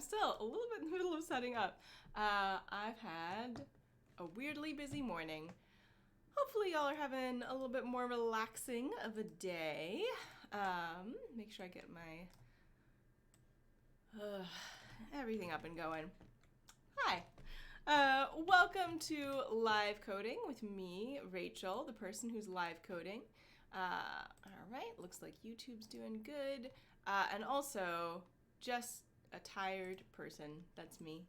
I'm still a little bit in the middle of setting up. I've had a weirdly busy morning. Hopefully y'all are having a little bit more relaxing of a day. Make sure I get my everything up and going. Hi. Welcome to Live Coding with me, Rachel, the person who's live coding. All right, looks like YouTube's doing good. And also, just a tired person. That's me.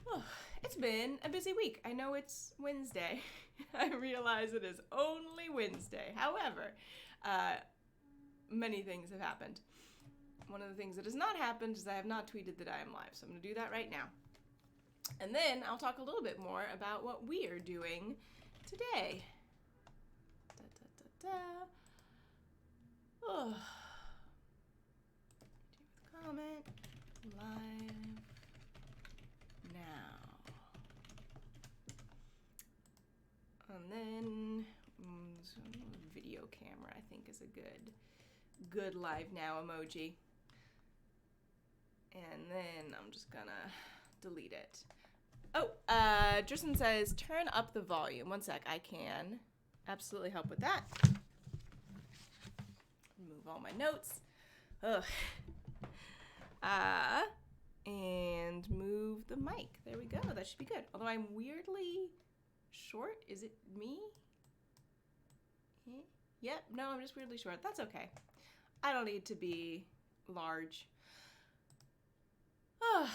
Oh, it's been a busy week. I know it's Wednesday. I realize it is only Wednesday. However, many things have happened. One of the things that has not happened is I have not tweeted that I am live, so I'm going to do that right now. And then I'll talk a little bit more about what we are doing today. Oh. Comment live now. And then video camera, I think, is a good live now emoji. And then I'm just gonna delete it. Oh, Tristan says turn up the volume. One sec, I can absolutely help with that. Remove all my notes. Ugh. And move the mic. There we go. That should be good. Although I'm weirdly short. Is it me? Yep. No, I'm just weirdly short. That's okay. I don't need to be large. Oh,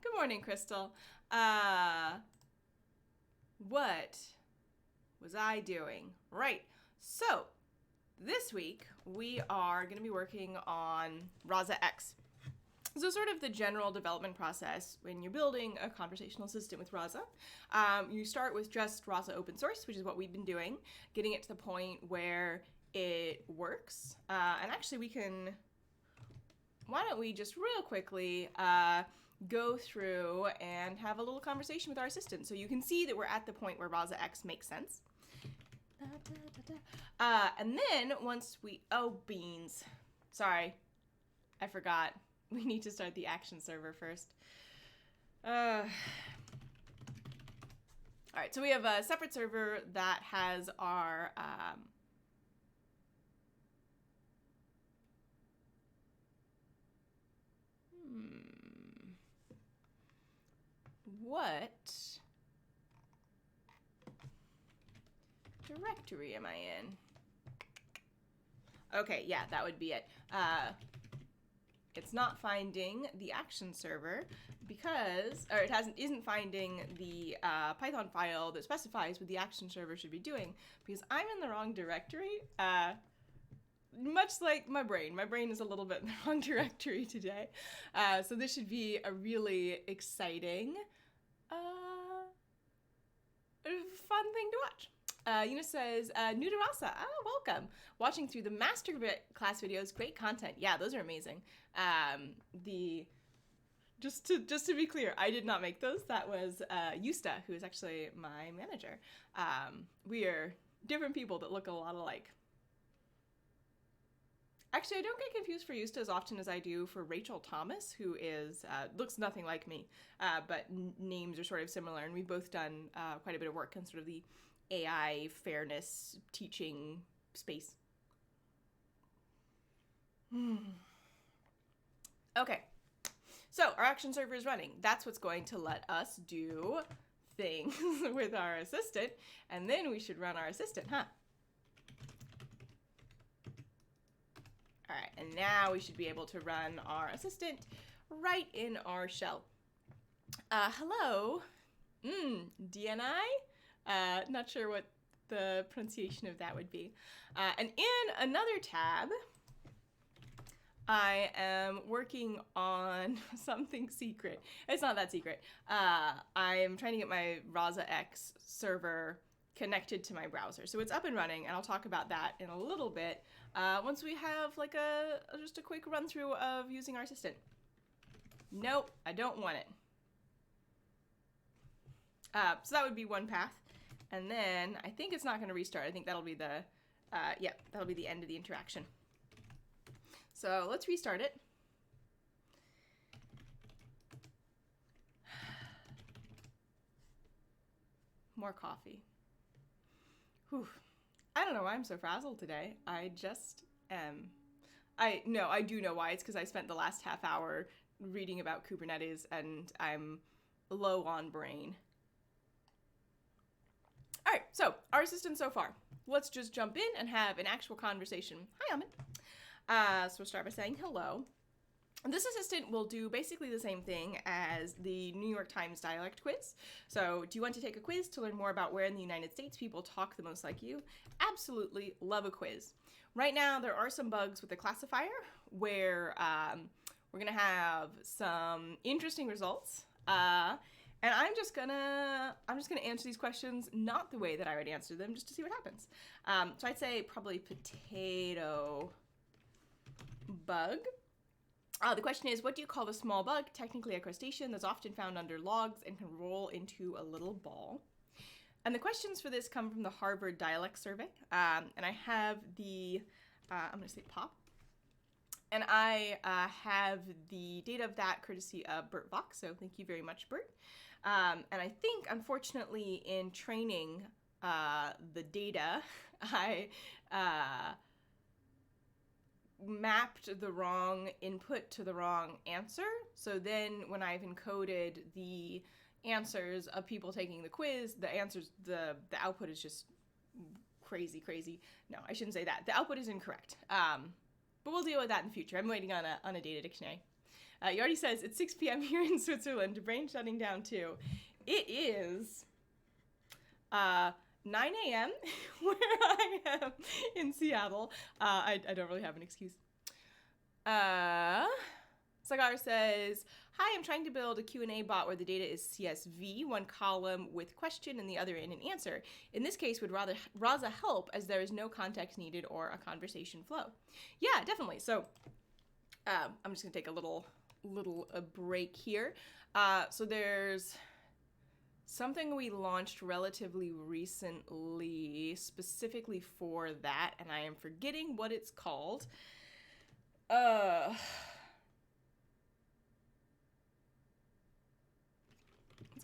good morning, Crystal. What was I doing? Right. So, this week we are going to be working on Rasa X. So sort of the general development process when you're building a conversational assistant with Rasa. You start with just Rasa open source, which is what we've been doing, getting it to the point where it works. And actually why don't we just real quickly go through and have a little conversation with our assistant so you can see that we're at the point where Rasa X makes sense. And then once beans. Sorry, I forgot. We need to start the action server first. All right, so we have a separate server that has our what directory am I in? Okay, yeah, that would be it. It's not finding the action server because, or isn't finding the Python file that specifies what the action server should be doing because I'm in the wrong directory. Much like my brain is a little bit in the wrong directory today. So this should be a really exciting, fun thing to watch. Eunice says, new to Rasa. Oh, welcome. Watching through the master class videos, great content. Yeah, those are amazing. Just to be clear, I did not make those. That was Yusta, who is actually my manager. We are different people that look a lot alike. Actually, I don't get confused for Yusta as often as I do for Rachael Thomas, who is looks nothing like me, but names are sort of similar, and we've both done quite a bit of work in sort of the AI fairness teaching space. Okay, so our action server is running. That's what's going to let us do things with our assistant, and then we should run our assistant, huh? All right, and now we should be able to run our assistant right in our shell. Hello, DNI? Not sure what the pronunciation of that would be. And in another tab, I am working on something secret. It's not that secret. I'm trying to get my Rasa X server connected to my browser. So it's up and running, and I'll talk about that in a little bit once we have like just a quick run through of using our assistant. Nope, I don't want it. So that would be one path. And then I think it's not going to restart. I think that'll be the, that'll be the end of the interaction. So let's restart it. more coffee. Whew. I don't know why I'm so frazzled today. I just am. I do know why. It's because I spent the last half hour reading about Kubernetes and I'm low on brain. All right, so our assistant so far. Let's just jump in and have an actual conversation. Hi, Amit. So we'll start by saying hello. This assistant will do basically the same thing as the New York Times dialect quiz. So, do you want to take a quiz to learn more about where in the United States people talk the most like you? Absolutely love a quiz. Right now, there are some bugs with the classifier where we're gonna have some interesting results. And I'm just gonna answer these questions not the way that I would answer them, just to see what happens. So I'd say probably potato bug. The question is, what do you call the small bug, technically a crustacean, that's often found under logs and can roll into a little ball? And the questions for this come from the Harvard Dialect Survey. And I have the, I'm going to say pop. And I have the data of that courtesy of Bert Vox, so thank you very much, Bert. And I think, unfortunately, in training the data, I mapped the wrong input to the wrong answer. So then when I've encoded the answers of people taking the quiz, the output is just crazy. No, I shouldn't say that. The output is incorrect. But we'll deal with that in the future. I'm waiting on a data dictionary. Yardi says, it's 6 p.m. here in Switzerland. Brain shutting down too. It is 9 a.m. where I am in Seattle. I don't really have an excuse. Sagar says, hi, I'm trying to build a Q&A bot where the data is CSV, one column with question and the other in an answer. In this case, would Rasa help as there is no context needed or a conversation flow? Yeah, definitely. So I'm just going to take a little break here. So there's something we launched relatively recently specifically for that, and I am forgetting what it's called. Let's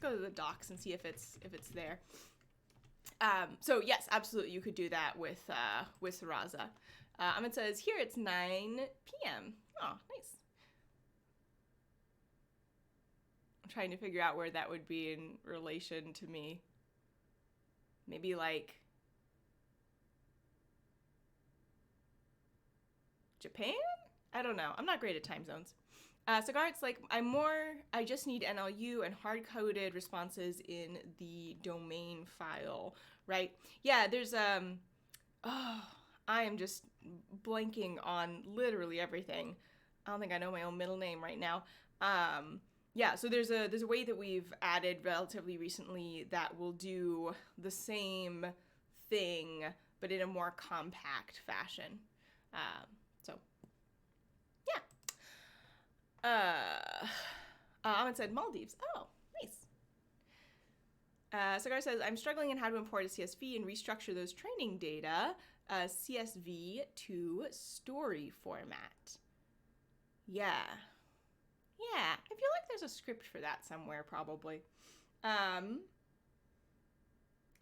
go to the docs and see if it's there. So yes, absolutely, you could do that with Rasa. It says here it's 9 p.m. Oh, nice. I'm trying to figure out where that would be in relation to me. Maybe like Japan? I don't know. I'm not great at time zones. Cigar, it's like I just need NLU and hard-coded responses in the domain file, right? Yeah, there's, I am just blanking on literally everything. I don't think I know my own middle name right now. Yeah, so there's a way that we've added relatively recently that will do the same thing, but in a more compact fashion. So, yeah. Ahmed said Maldives. Oh, nice. Cigar says, I'm struggling in how to import a CSV and restructure those training data, CSV to story format. Yeah. Yeah, I feel like there's a script for that somewhere, probably.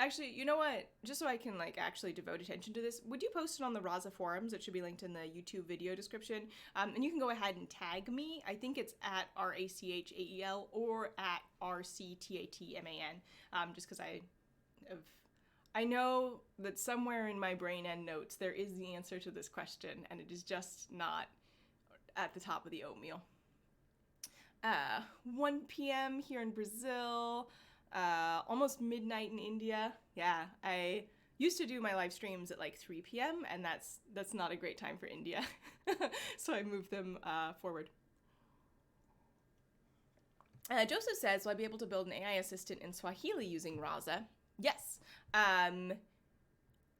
Actually, you know what? Just so I can, like, actually devote attention to this, would you post it on the Rasa forums? It should be linked in the YouTube video description. And you can go ahead and tag me. I think it's at RACHAEL or at RCTATMAN, just because I know that somewhere in my brain and notes there is the answer to this question, and it is just not at the top of the oatmeal. 1 p.m. here in Brazil, almost midnight in India. Yeah, I used to do my live streams at like 3 p.m. and that's not a great time for India. So I moved them forward. Joseph says, will I be able to build an AI assistant in Swahili using Rasa? Yes.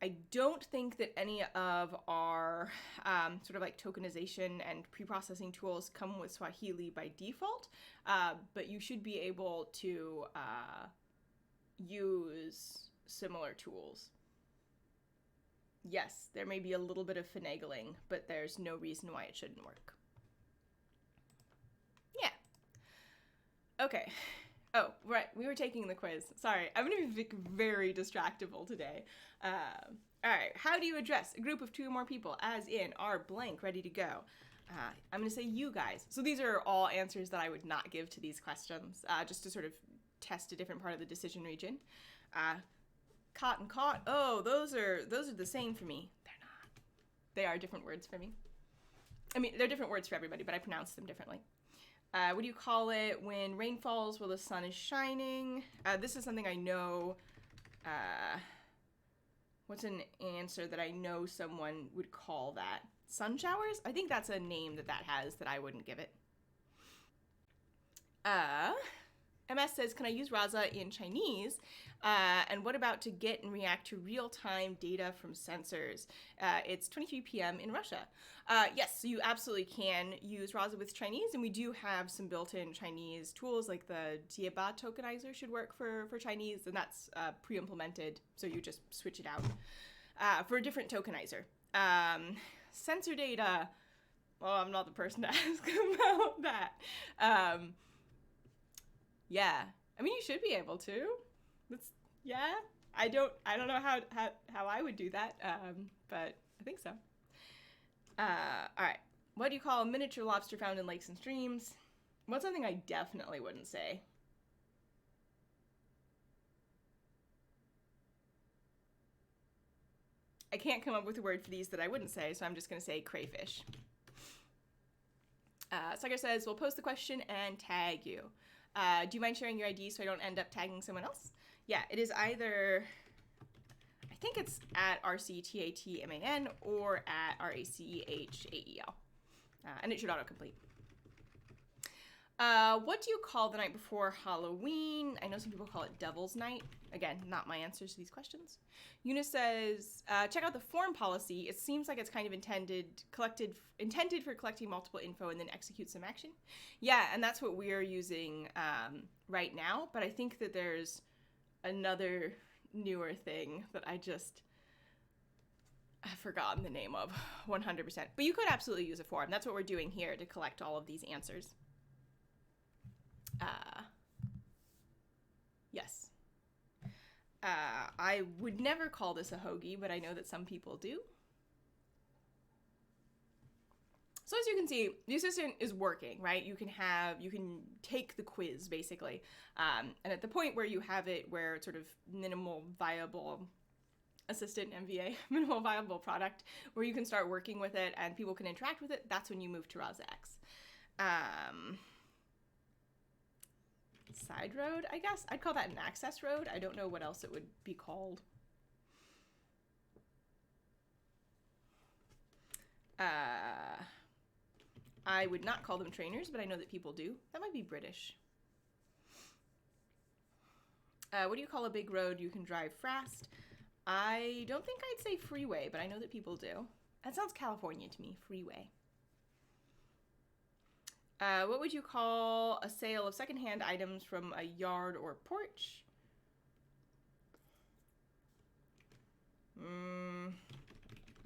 I don't think that any of our sort of like tokenization and pre-processing tools come with Swahili by default, but you should be able to use similar tools. Yes, there may be a little bit of finagling, but there's no reason why it shouldn't work. Yeah. Okay. Oh, right. We were taking the quiz. Sorry. I'm going to be very distractible today. All right. How do you address a group of 2 or more people, as in are blank ready to go? I'm going to say you guys. So these are all answers that I would not give to these questions, just to sort of test a different part of the decision region. Caught and caught. Oh, those are the same for me. They're not. They are different words for me. I mean, they're different words for everybody, but I pronounce them differently. What do you call it when rain falls while the sun is shining? This is something I know. What's an answer that I know someone would call that? Sun showers? I think that's a name that has that I wouldn't give it. MS says, can I use Rasa in Chinese? And what about to get and react to real-time data from sensors? It's 23 p.m. in Russia. Yes, so you absolutely can use Rasa with Chinese, and we do have some built-in Chinese tools, like the Jieba tokenizer should work for Chinese, and that's pre-implemented, so you just switch it out for a different tokenizer. Sensor data, well, I'm not the person to ask about that. Yeah, I mean, you should be able to. Yeah. I don't know how I would do that, but I think so. All right. What do you call a miniature lobster found in lakes and streams? What's something I definitely wouldn't say? I can't come up with a word for these that I wouldn't say, so I'm just going to say crayfish. Sucker says, we'll post the question and tag you. Do you mind sharing your ID so I don't end up tagging someone else? Yeah, it is either, I think it's at RCTATMAN or at RACHAEL. And it should autocomplete. What do you call the night before Halloween? I know some people call it Devil's Night. Again, not my answers to these questions. Eunice says, check out the form policy. It seems like it's kind of intended for collecting multiple info and then execute some action. Yeah, and that's what we're using right now. But I think that there's another newer thing that I've forgotten the name of 100%. But you could absolutely use a form. That's what we're doing here to collect all of these answers. Yes. I would never call this a hoagie, but I know that some people do. So as you can see, the assistant is working, right? You can take the quiz, basically. And at the point where you have it where it's sort of minimal viable assistant MVA, minimal viable product, where you can start working with it and people can interact with it, that's when you move to Rasa X. Side road, I guess. I'd call that an access road. I don't know what else it would be called. I would not call them trainers, but I know that people do. That might be British. What do you call a big road you can drive fast? I don't think I'd say freeway, but I know that people do. That sounds California to me, freeway. What would you call a sale of secondhand items from a yard or porch?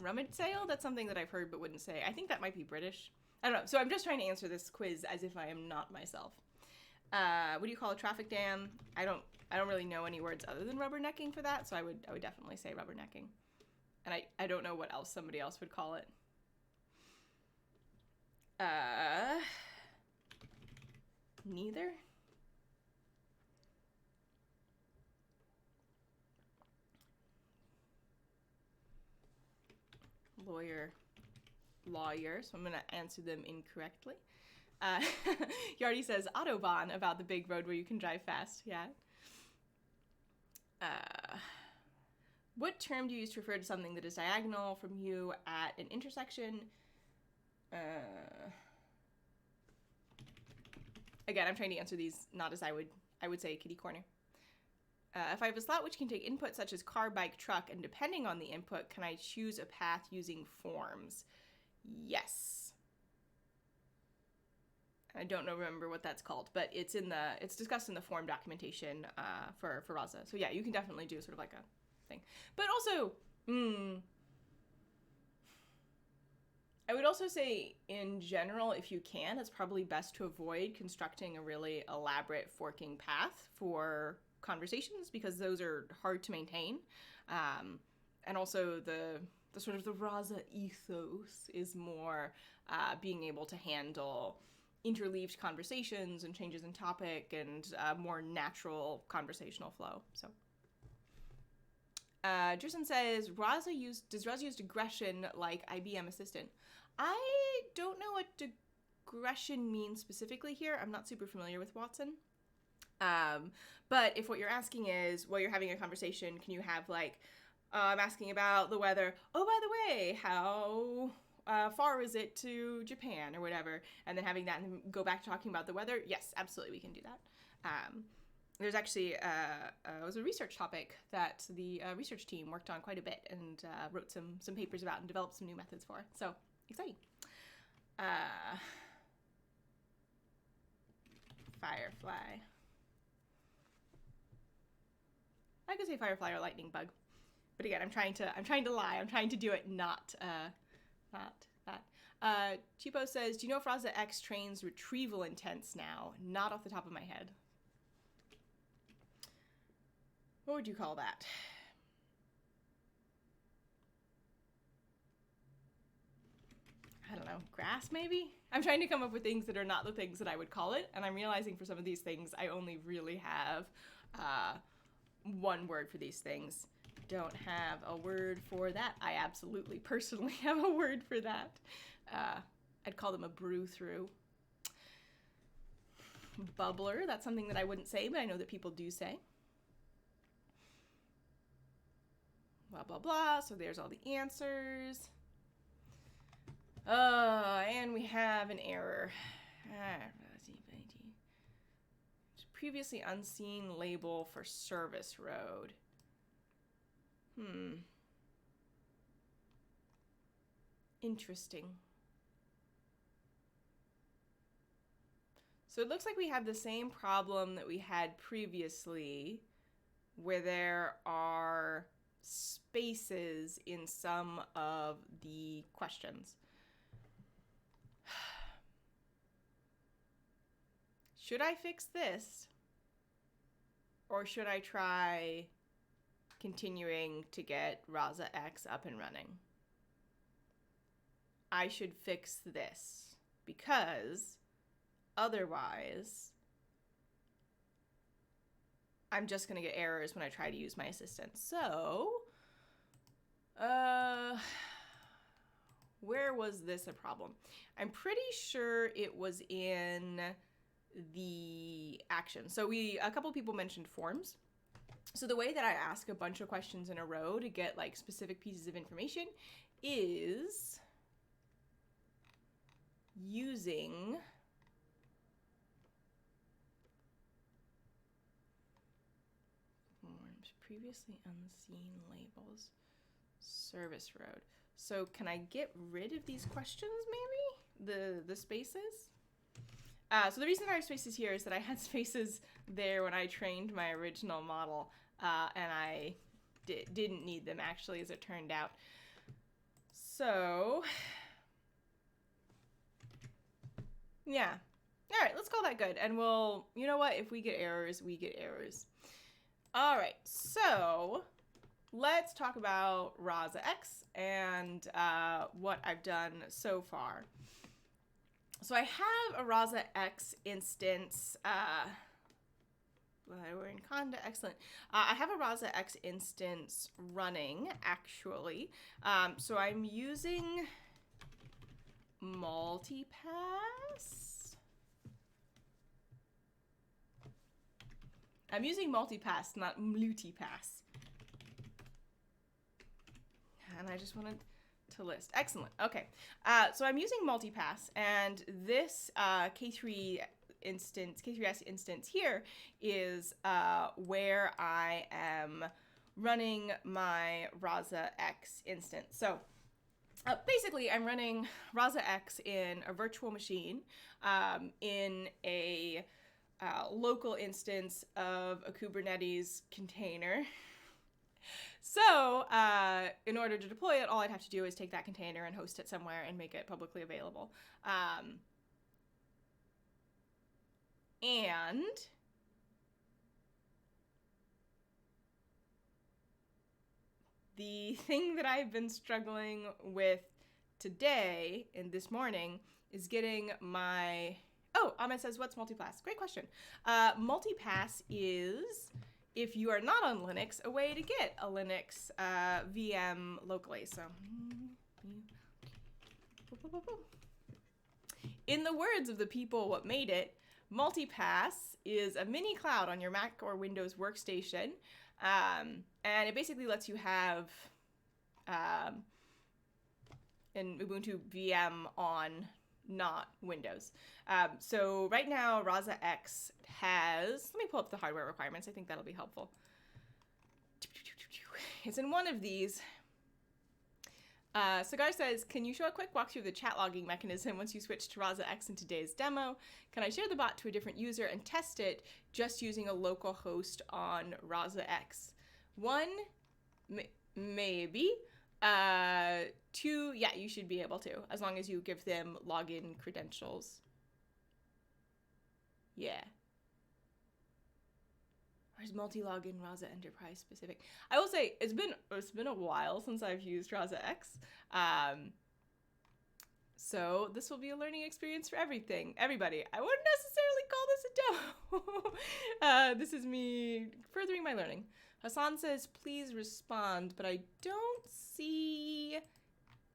Rummage sale? That's something that I've heard but wouldn't say. I think that might be British. I don't know. So I'm just trying to answer this quiz as if I am not myself. What do you call a traffic dam? I don't really know any words other than rubbernecking for that, so I would definitely say rubbernecking. And I don't know what else somebody else would call it. Neither. Lawyer, so I'm going to answer them incorrectly. Yardi says Autobahn about the big road where you can drive fast. Yeah. What term do you use to refer to something that is diagonal from you at an intersection? Again, I'm trying to answer these not as I would say kitty corner. If I have a slot which can take input such as car, bike, truck, and depending on the input, can I choose a path using forms? Yes. I don't remember what that's called, but it's discussed in the form documentation for Rasa. So yeah, you can definitely do sort of like a thing. But also, I would also say, in general, if you can, it's probably best to avoid constructing a really elaborate forking path for conversations, because those are hard to maintain. And also the sort of the Rasa ethos is more being able to handle interleaved conversations and changes in topic and more natural conversational flow. So Jerson says, does Rasa use digression like IBM Assistant? I don't know what digression means specifically here. I'm not super familiar with Watson. But if what you're asking is, while you're having a conversation, can you have like, I'm asking about the weather. Oh, by the way, how far is it to Japan or whatever? And then having that and go back to talking about the weather. Yes, absolutely, we can do that. There's actually it was a research topic that the research team worked on quite a bit and wrote some papers about and developed some new methods for. So exciting. Firefly. I could say firefly or lightning bug, but again, I'm trying to lie. I'm trying to do it not that. Chipo says, do you know if Rasa X trains retrieval intents now? Not off the top of my head. What would you call that? I don't know, grass maybe? I'm trying to come up with things that are not the things that I would call it, and I'm realizing for some of these things I only really have one word for these things. Don't have a word for that. I absolutely personally have a word for that. I'd call them a brew-through. Bubbler, that's something that I wouldn't say, but I know that people do say. Blah, blah, blah. So there's all the answers. And we have an error. Previously unseen label for service road. Interesting. So it looks like we have the same problem that we had previously, where there are spaces in some of the questions. Should I fix this? Or should I try continuing to get Rasa X up and running? I should fix this, because otherwise I'm just going to get errors when I try to use my assistant. So, where was this a problem? I'm pretty sure it was in the action. So a couple people mentioned forms. So the way that I ask a bunch of questions in a row to get like specific pieces of information is using forms, previously unseen labels, service road. So can I get rid of these questions maybe? The spaces? So the reason I have spaces here is that I had spaces there when I trained my original model, and I didn't need them actually, as it turned out. So, yeah. All right, let's call that good. And we'll, you know what? If we get errors, we get errors. All right, so let's talk about Rasa X and what I've done so far. So I have a Rasa X instance. We're in Conda, excellent. I have a Rasa X instance running, actually. So I'm using multipass. I'm using multipass, not multipass. And I just wanted to list. Excellent. Okay. So I'm using multipass, and this K3S instance here is where I am running my Rasa X instance. So basically, I'm running Rasa X in a virtual machine in a local instance of a Kubernetes container. So in order to deploy it, all I'd have to do is take that container and host it somewhere and make it publicly available. And the thing that I've been struggling with today and this morning is getting my... Oh, Ahmed says, what's multipass? Great question. Multipass is, if you are not on Linux, a way to get a Linux VM locally. So, in the words of the people what made it, multipass is a mini cloud on your Mac or Windows workstation. And it basically lets you have an Ubuntu VM on not Windows. So right now, Rasa X has... Let me pull up the hardware requirements. I think that'll be helpful. It's in one of these. Cigar says, can you show a quick walkthrough of the chat logging mechanism once you switch to Rasa X in today's demo? Can I share the bot to a different user and test it just using a local host on Rasa X? One, maybe. Two, yeah, you should be able to, as long as you give them login credentials. Yeah. Or is multi-login Rasa Enterprise specific? I will say it's been a while since I've used Rasa X. So this will be a learning experience for everybody. I wouldn't necessarily call this a demo. This is me furthering my learning. Hassan says, please respond, but I don't see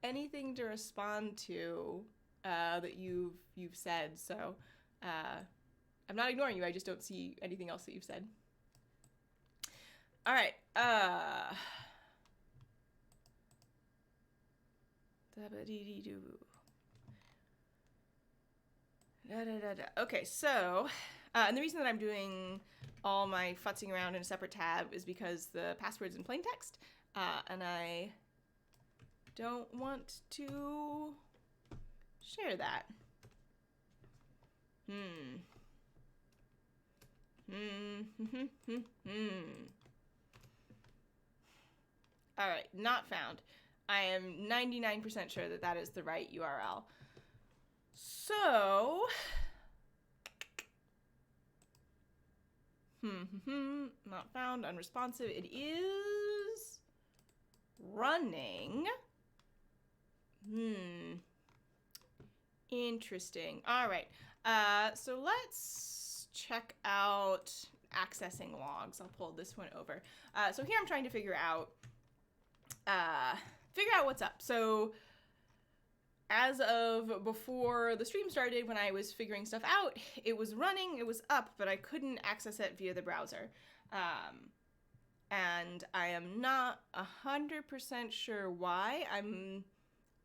anything to respond to that you've said. So I'm not ignoring you. I just don't see anything else that you've said. All right. Okay, so, and the reason that I'm doing all my futzing around in a separate tab is because the password's in plain text, and I don't want to share that. All right, not found. I am 99% sure that that is the right URL. So, not found, unresponsive. It is running. Interesting. All right. So let's check out accessing logs. I'll pull this one over. So here I'm trying to figure out what's up. So as of before the stream started, when I was figuring stuff out, it was running, it was up, but I couldn't access it via the browser. And I am not 100% sure why. I'm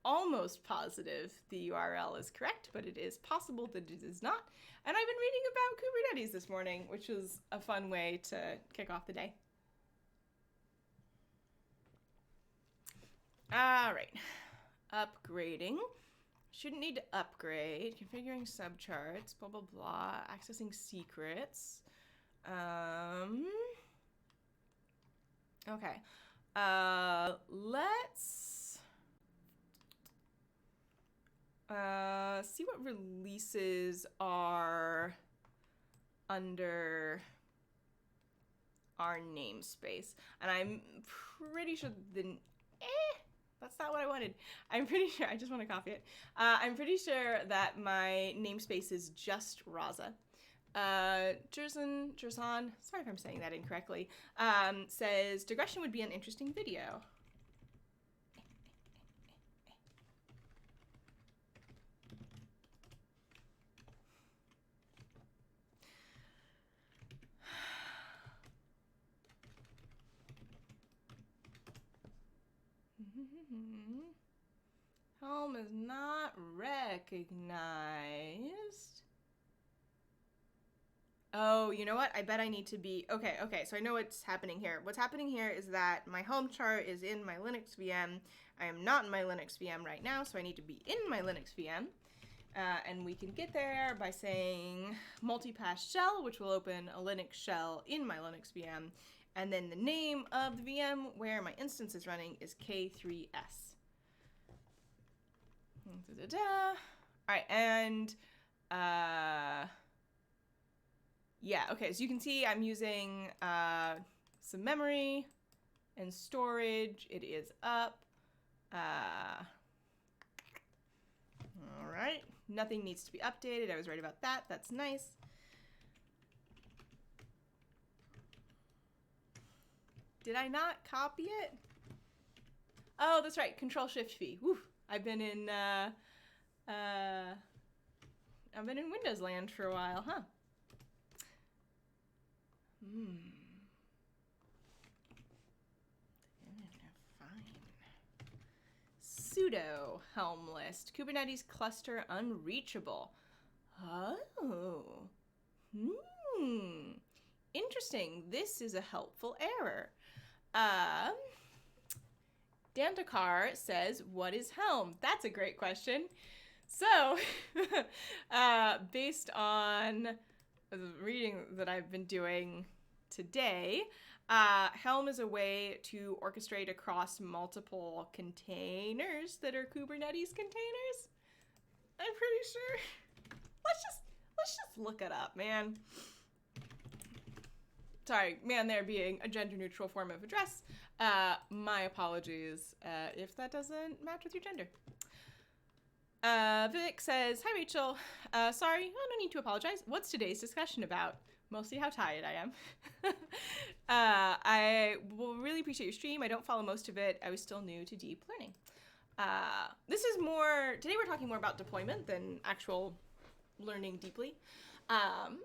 almost positive the URL is correct, but it is possible that it is not. And I've been reading about Kubernetes this morning, which was a fun way to kick off the day. All right, upgrading. Shouldn't need to upgrade. Configuring subcharts, blah, blah, blah. Accessing secrets. Okay. Let's see what releases are under our namespace. And I'm pretty sure that's not what I wanted. I'm pretty sure, I just want to copy it. I'm pretty sure that my namespace is just Rasa. Jerson, sorry if I'm saying that incorrectly, says, digression would be an interesting video. Helm is not recognized. Oh, you know what? I bet I need to be... Okay, so I know what's happening here. What's happening here is that my Helm chart is in my Linux VM. I am not in my Linux VM right now, so I need to be in my Linux VM. And we can get there by saying multipass shell, which will open a Linux shell in my Linux VM. And then the name of the VM where my instance is running is K3S. All right, and yeah, okay, so you can see I'm using some memory and storage. It is up. All right, nothing needs to be updated. I was right about that. That's nice. Did I not copy it? Oh, that's right. Control-Shift-V. Woo. I've been in Windows land for a while, huh? Fine. Sudo helm list. Kubernetes cluster unreachable. Oh. Interesting. This is a helpful error. Dandakar says, what is helm? That's a great question. So, based on the reading that I've been doing today, helm is a way to orchestrate across multiple containers that are Kubernetes containers. I'm pretty sure. Let's just look it up, man. Sorry, man, there being a gender-neutral form of address. My apologies if that doesn't match with your gender. Vic says, hi, Rachel. Sorry, no need to apologize. What's today's discussion about? Mostly how tired I am. I will really appreciate your stream. I don't follow most of it. I was still new to deep learning. This is more, today we're talking more about deployment than actual learning deeply. I'm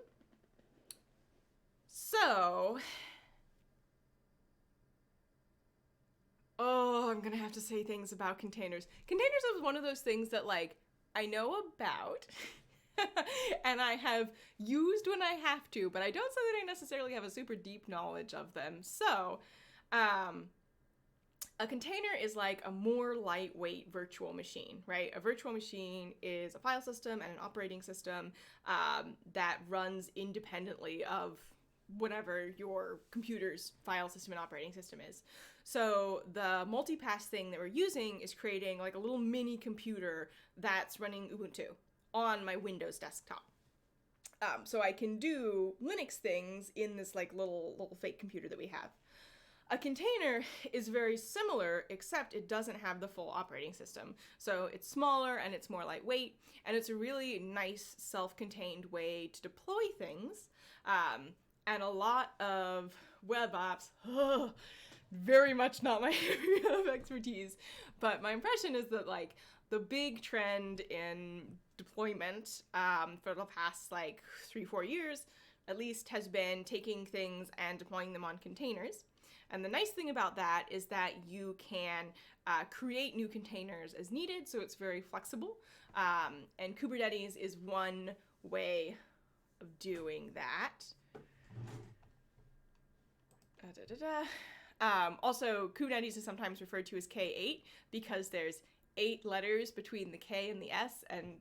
gonna have to say things about containers. Containers is one of those things that, like, I know about and I have used when I have to, but I don't say that I necessarily have a super deep knowledge of them. So, a container is like a more lightweight virtual machine, right? A virtual machine is a file system and an operating system that runs independently of whatever your computer's file system and operating system is. So the multipass thing that we're using is creating like a little mini computer that's running Ubuntu on my Windows desktop. So I can do Linux things in this like little fake computer that we have. A container is very similar, except it doesn't have the full operating system. So it's smaller and it's more lightweight, and it's a really nice self-contained way to deploy things. And a lot of web apps, very much not my area of expertise, but my impression is that like the big trend in deployment for the past like 3-4 years at least has been taking things and deploying them on containers. And the nice thing about that is that you can create new containers as needed, so it's very flexible. And Kubernetes is one way of doing that. Also, Kubernetes is sometimes referred to as K8 because there's 8 letters between the K and the S, and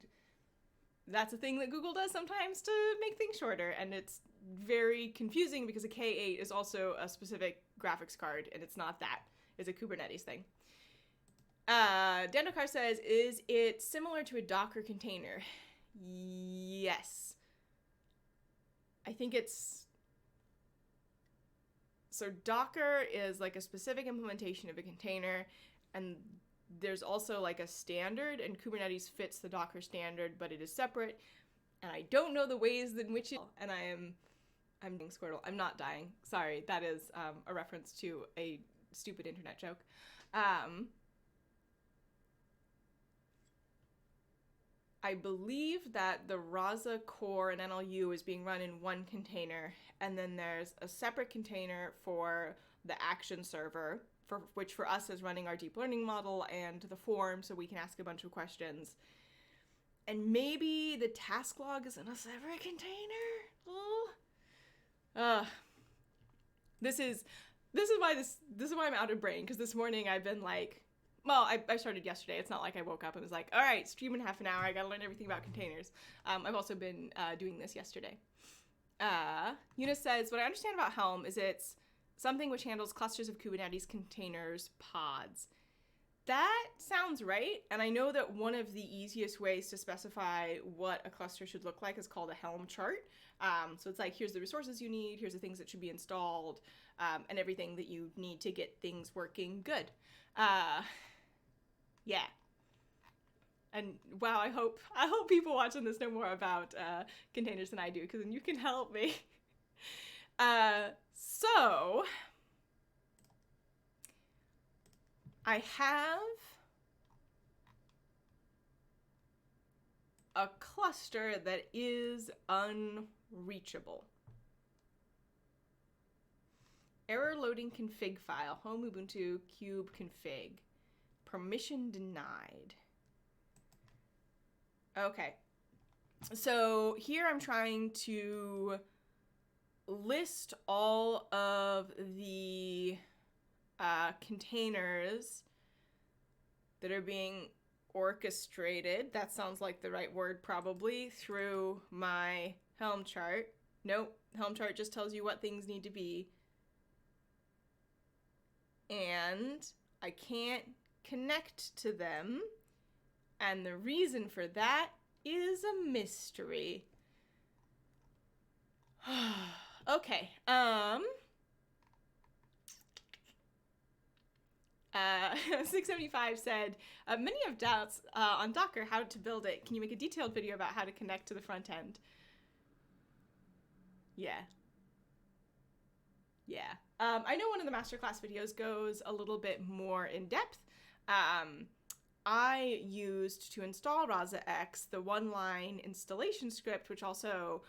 that's a thing that Google does sometimes to make things shorter, and it's very confusing because a K8 is also a specific graphics card, and it's not that. It's a Kubernetes thing. Dandokar says, is it similar to a Docker container? Yes. I think it's... So Docker is like a specific implementation of a container, and there's also like a standard, and Kubernetes fits the Docker standard, but it is separate, and I don't know the ways in which it... And I'm being Squirtle. I'm not dying. Sorry, that is a reference to a stupid internet joke. I believe that the Rasa core and NLU is being run in one container, and then there's a separate container for the action server, which for us is running our deep learning model and the form, so we can ask a bunch of questions. And maybe the task log is in a separate container? This is why I'm out of brain, because this morning I've been like, well, I started yesterday. It's not like I woke up and was like, all right, stream in half an hour. I got to learn everything about containers. I've also been doing this yesterday. Eunice says, what I understand about Helm is it's something which handles clusters of Kubernetes containers pods. That sounds right, and I know that one of the easiest ways to specify what a cluster should look like is called a helm chart. So it's like, here's the resources you need, here's the things that should be installed, and everything that you need to get things working good. Yeah. And wow, I hope people watching this know more about containers than I do, because then you can help me. So I have a cluster that is unreachable. Error loading config file, home Ubuntu cube config. Permission denied. Okay. So here I'm trying to list all of the containers that are being orchestrated. That sounds like the right word, probably, through my helm chart. Nope, helm chart just tells you what things need to be. And I can't connect to them. And the reason for that is a mystery. Okay, 675 said, many have doubts on Docker how to build it. Can you make a detailed video about how to connect to the front end? Yeah. I know one of the masterclass videos goes a little bit more in depth. I used to install Rasa X the one-line installation script, which also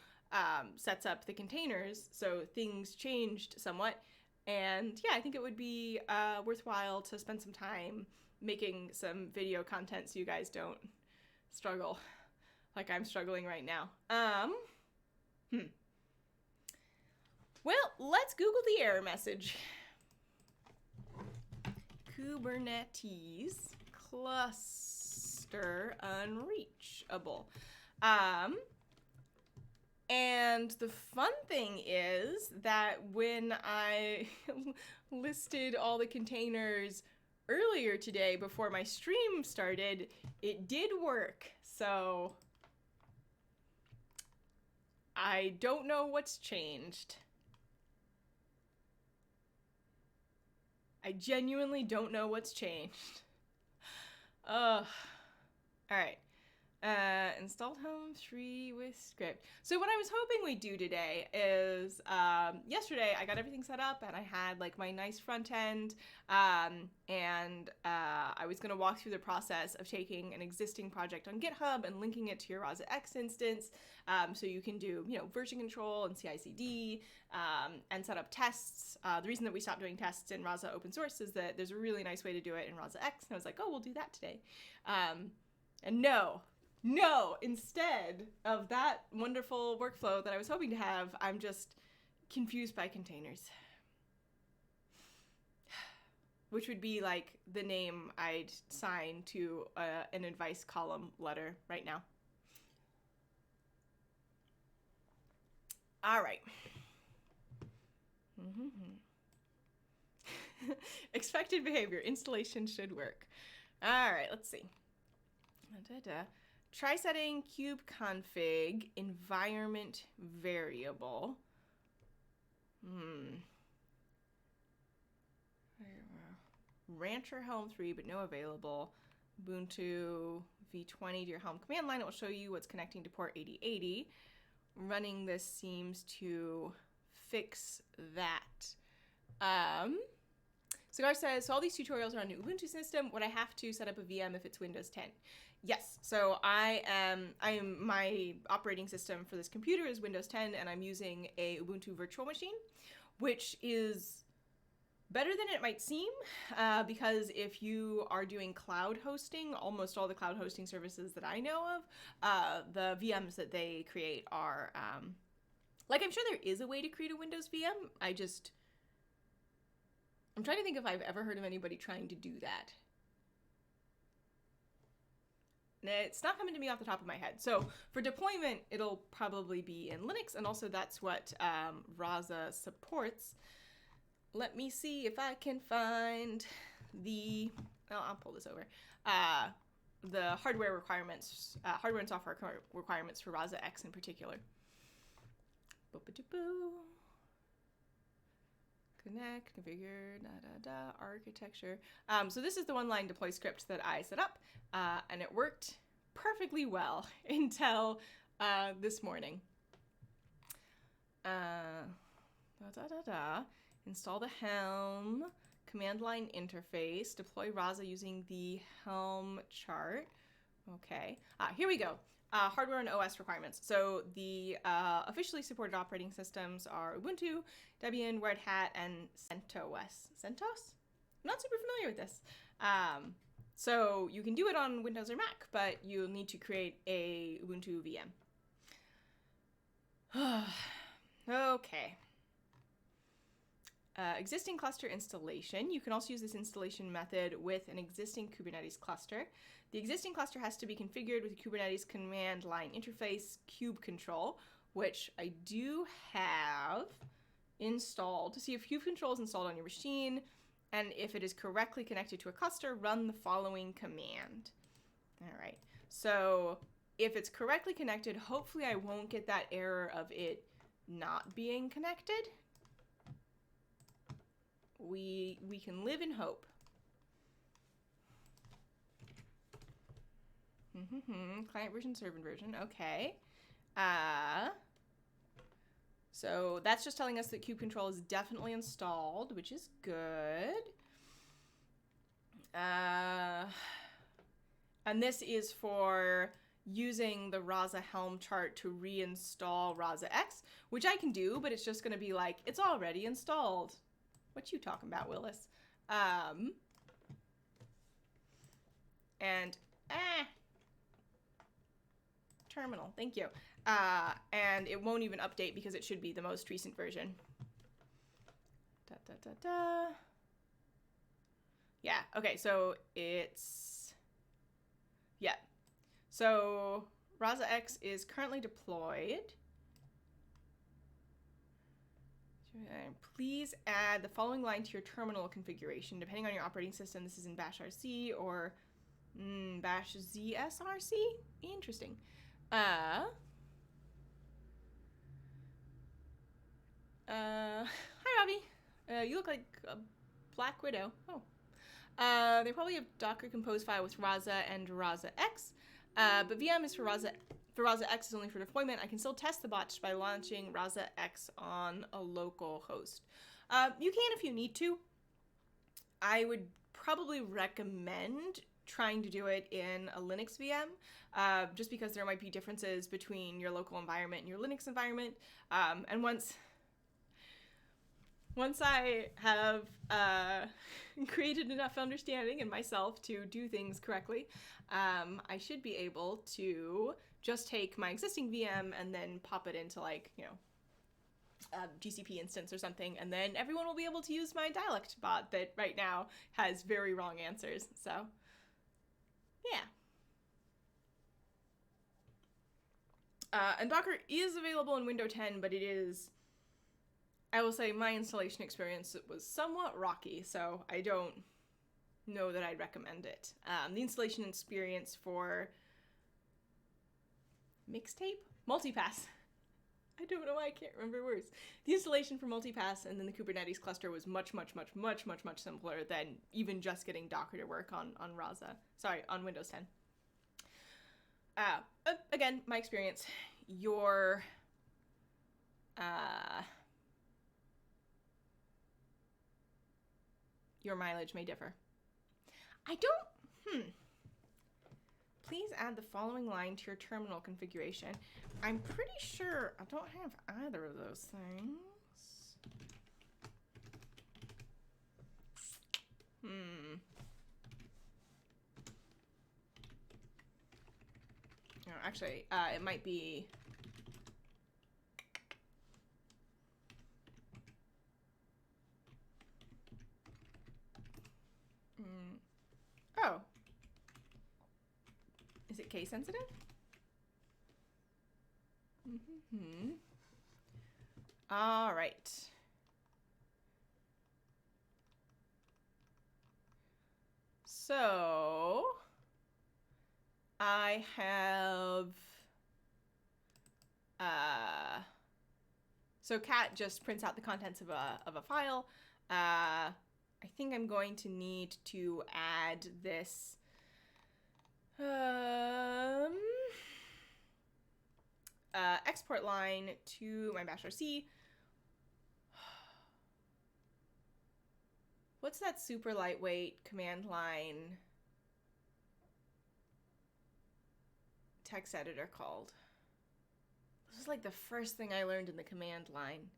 sets up the containers, so things changed somewhat. And yeah, I think it would be worthwhile to spend some time making some video content so you guys don't struggle like I'm struggling right now. Well, let's Google the error message. Kubernetes cluster unreachable. And the fun thing is that when I listed all the containers earlier today before my stream started, it did work. So I don't know what's changed. I genuinely don't know what's changed. All right. Installed home 3 with script. So what I was hoping we'd do today is, yesterday I got everything set up and I had like my nice front end, and I was going to walk through the process of taking an existing project on GitHub and linking it to your Rasa X instance, so you can do, version control and CI/CD, and set up tests. The reason that we stopped doing tests in Rasa open source is that there's a really nice way to do it in Rasa X, and I was like, oh, we'll do that today. And no, instead of that wonderful workflow that I was hoping to have, I'm just confused by containers. Which would be like the name I'd sign to an advice column letter right now. All right. Expected behavior. Installation should work. All right, let's see. Try setting kube config environment variable. Rancher Helm 3, but no available. Ubuntu v20 to your Helm command line. It will show you what's connecting to port 8080. Running this seems to fix that. Cigar says, so all these tutorials are on the Ubuntu system. Would I have to set up a VM if it's Windows 10? Yes. So my operating system for this computer is Windows 10, and I'm using a Ubuntu virtual machine, which is better than it might seem, because if you are doing cloud hosting, almost all the cloud hosting services that I know of, the VMs that they create are, I'm sure there is a way to create a Windows VM. I'm trying to think if I've ever heard of anybody trying to do that. It's not coming to me off the top of my head. So for deployment, it'll probably be in Linux, and also that's what Rasa supports. let me see if I can find the, oh, I'll pull this over. The hardware requirements, hardware and software requirements for Rasa X in particular. Boop-a-doo-boo. Connect, configure, architecture. So this is the one-line deploy script that I set up, and it worked perfectly well until this morning. Install the helm, command line interface, deploy Rasa using the helm chart. Okay, here we go. Hardware and OS requirements. So the officially supported operating systems are Ubuntu, Debian, Red Hat, and CentOS. CentOS? I'm not super familiar with this. So you can do it on Windows or Mac, but you'll need to create a Ubuntu VM. Okay. Existing cluster installation. You can also use this installation method with an existing Kubernetes cluster. The existing cluster has to be configured with the Kubernetes command line interface kube control, which I do have installed. To see if kube control is installed on your machine, and if it is correctly connected to a cluster, run the following command. All right, so if it's correctly connected, hopefully I won't get that error of it not being connected. We can live in hope. Client version, server version, okay. So that's just telling us that kube control is definitely installed, which is good. And this is for using the Rasa helm chart to reinstall Rasa X, which I can do, but it's just gonna be like, it's already installed. What you talking about, Willis? Terminal, thank you. And it won't even update because it should be the most recent version. Yeah, okay, so it's, yeah. So Rasa X is currently deployed. Please add the following line to your terminal configuration. Depending on your operating system, this is in Bash RC or Bash ZSRC? Interesting. Hi, Robbie. You look like a Black Widow. Oh. They probably have Docker compose file with Rasa and Rasa X. But VM is for Rasa X is only for deployment. I can still test the bot by launching Rasa X on a local host. You can if you need to. I would probably recommend trying to do it in a Linux VM, just because there might be differences between your local environment and your Linux environment. And once I have created enough understanding in myself to do things correctly, I should be able to just take my existing VM and then pop it into, like, you know, a GCP instance or something, and then everyone will be able to use my dialect bot that right now has very wrong answers. So, yeah. And Docker is available in Windows 10, but it is, I will say, my installation experience was somewhat rocky, so I don't know that I'd recommend it. The installation experience for Mixtape? Multipass. I don't know why I can't remember words. The installation for Multipass and then the Kubernetes cluster was much simpler than even just getting Docker to work on Rasa. Sorry, on Windows 10. Again, my experience. Your mileage may differ. I don't, Please add the following line to your terminal configuration. I'm pretty sure I don't have either of those things. No, actually, it might be... Oh. Is it case sensitive? All right. So I have, so cat just prints out the contents of a file. I think I'm going to need to add this, export line to my bash RC. What's that super lightweight command line text editor called? This is like the first thing I learned in the command line.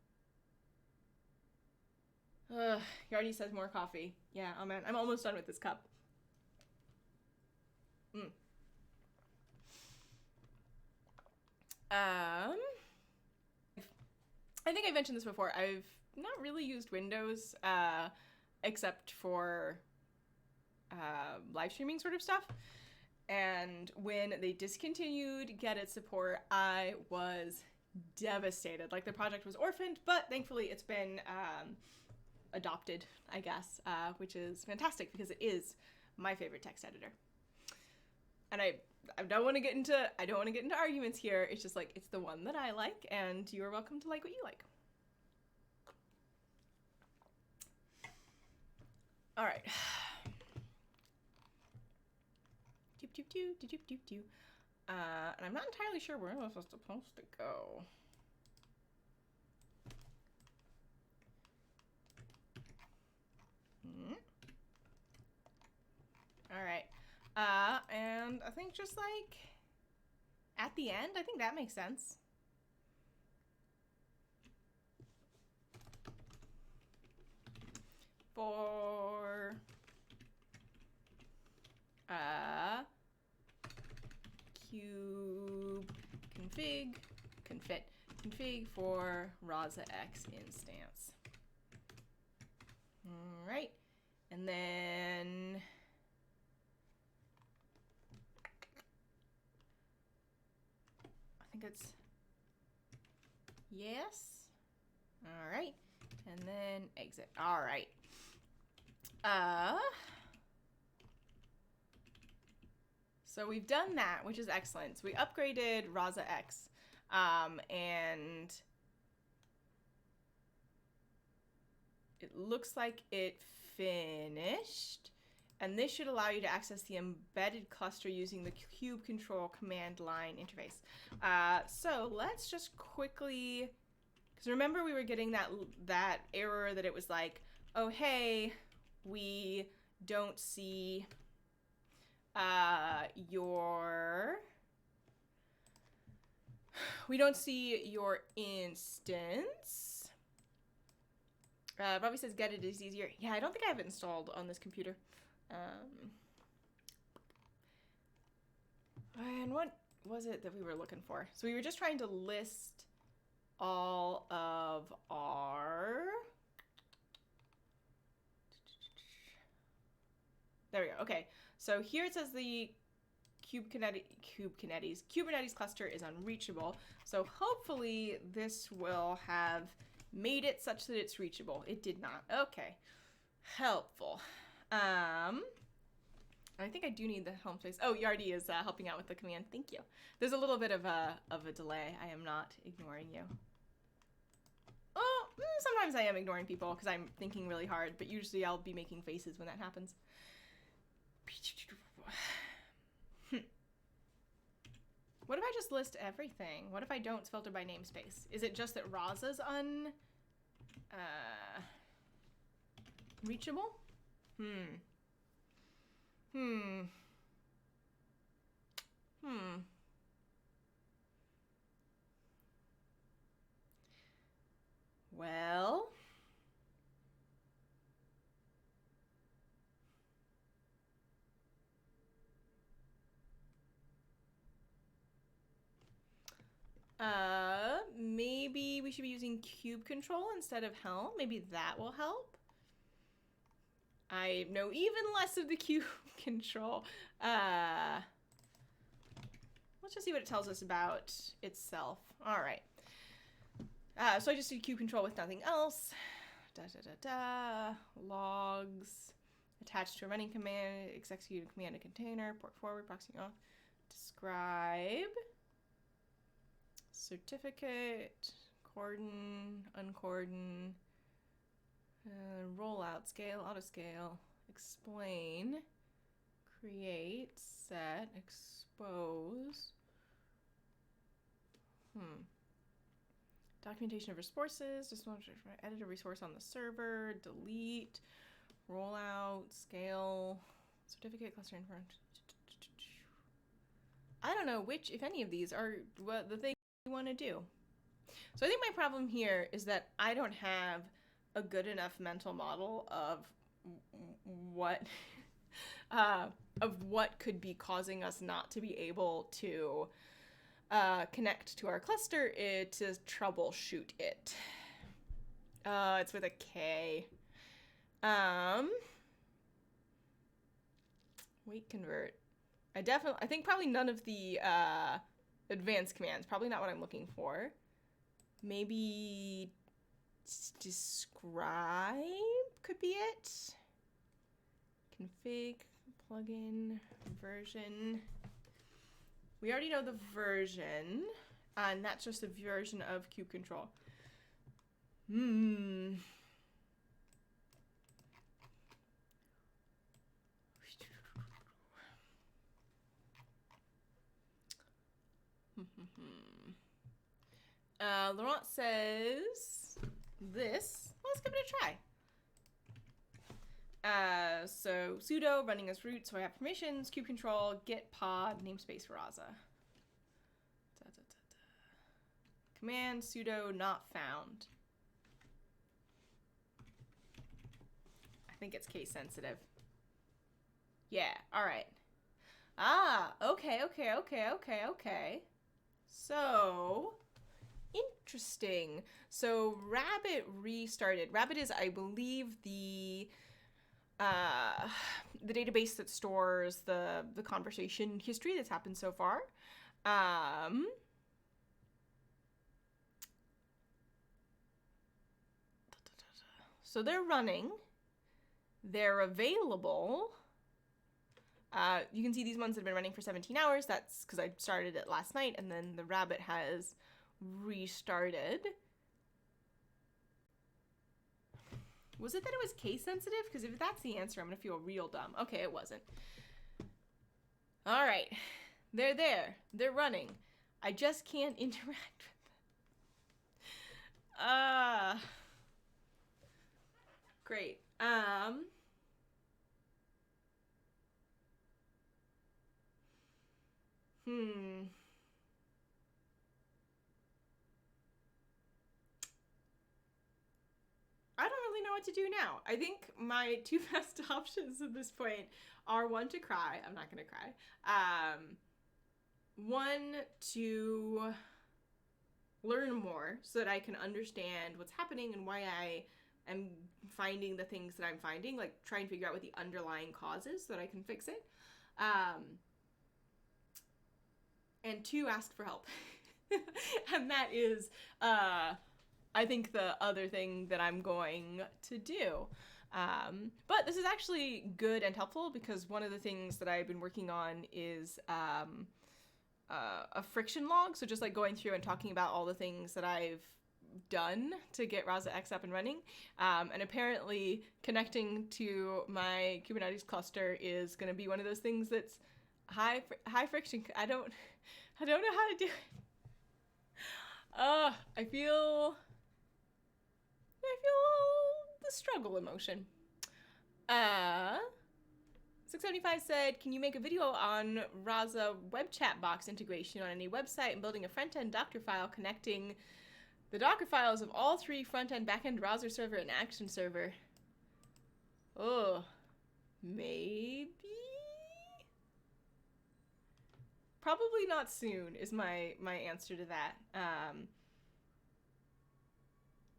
He already says more coffee. Yeah, oh man, I'm almost done with this cup. I think I mentioned this before. I've not really used Windows, except for live streaming sort of stuff. And when they discontinued Get It support, I was devastated. Like, the project was orphaned, but thankfully it's been adopted, I guess, which is fantastic because it is my favorite text editor. And I don't want to get into arguments here. It's just like, it's the one that I like, and you are welcome to like what you like. All right. And I'm not entirely sure where this is supposed to go. All right. And I think just like at the end, I think that makes sense. For cube config for Rasa X instance. All right. And then I think it's yes. All right. And then exit. All right. So we've done that, which is excellent. So we upgraded Rasa X, and it looks like it finished. And this should allow you to access the embedded cluster using the kube control command line interface. So let's just quickly, because remember we were getting that error that it was like, oh hey, we don't see your instance. Bobby says get it is easier. Yeah, I don't think I have it installed on this computer. And what was it that we were looking for? So we were just trying to list all of our... There we go. Okay. So here it says the Kubernetes cluster is unreachable. So hopefully this will have made it such that it's reachable. It did not. Okay. Helpful. I think I do need the helm space. Oh, Yardi is helping out with the command. Thank you. There's a little bit of a delay. I am not ignoring you. Oh, sometimes I am ignoring people because I'm thinking really hard, but usually I'll be making faces when that happens. What if I just list everything? What if I don't filter by namespace? Is it just that Rasa's reachable? Well, maybe we should be using kube control instead of helm. Maybe that will help. I know even less of the kube control. Let's just see what it tells us about itself. All right. So I just did kube control with nothing else. Logs. Attached to a running command, execute a command in container, port forward, proxy off. Describe. Certificate, cordon, uncordon, rollout, scale, autoscale, explain, create, set, expose. Documentation of resources, just want to edit a resource on the server, delete, rollout, scale, certificate, cluster information. I don't know which, if any of these, are what the thing you want to do. So I think my problem here is that I don't have a good enough mental model of what could be causing us not to be able to connect to our cluster to troubleshoot it. It's with a K. Wait, convert. I think probably none of the advanced commands. Probably not what I'm looking for. Maybe describe could be it. Config, plugin, version. We already know the version, and that's just a version of kube control. Laurent says this. Let's give it a try. So sudo running as root, so I have permissions, kube control, git pod, namespace Rasa. Command sudo not found. I think it's case sensitive. Yeah, all right. Okay. So, interesting. So Rabbit restarted. Rabbit is, I believe, the database that stores the conversation history that's happened so far. So they're running. They're available. You can see these ones that have been running for 17 hours. That's because I started it last night, and then the Rabbit has restarted. Was it that it was case sensitive? Because if that's the answer, I'm going to feel real dumb. Okay, it wasn't. All right. They're there. They're running. I just can't interact with them. Great. I don't really know what to do now. I think my two best options at this point are one, to cry. I'm not going to cry. One, to learn more so that I can understand what's happening and why I am finding the things that I'm finding, like try and figure out what the underlying cause is so that I can fix it. And two, ask for help. And that is, I think, the other thing that I'm going to do. But this is actually good and helpful because one of the things that I've been working on is a friction log. So just like going through and talking about all the things that I've done to get Rasa X up and running. And apparently connecting to my Kubernetes cluster is going to be one of those things that's high friction. I don't know how to do it. I feel the struggle emotion. 675 said, can you make a video on Rasa web chat box integration on any website and building a front-end Docker file connecting the Docker files of all three front-end, back-end browser server and action server? Oh, maybe? Probably not soon is my answer to that.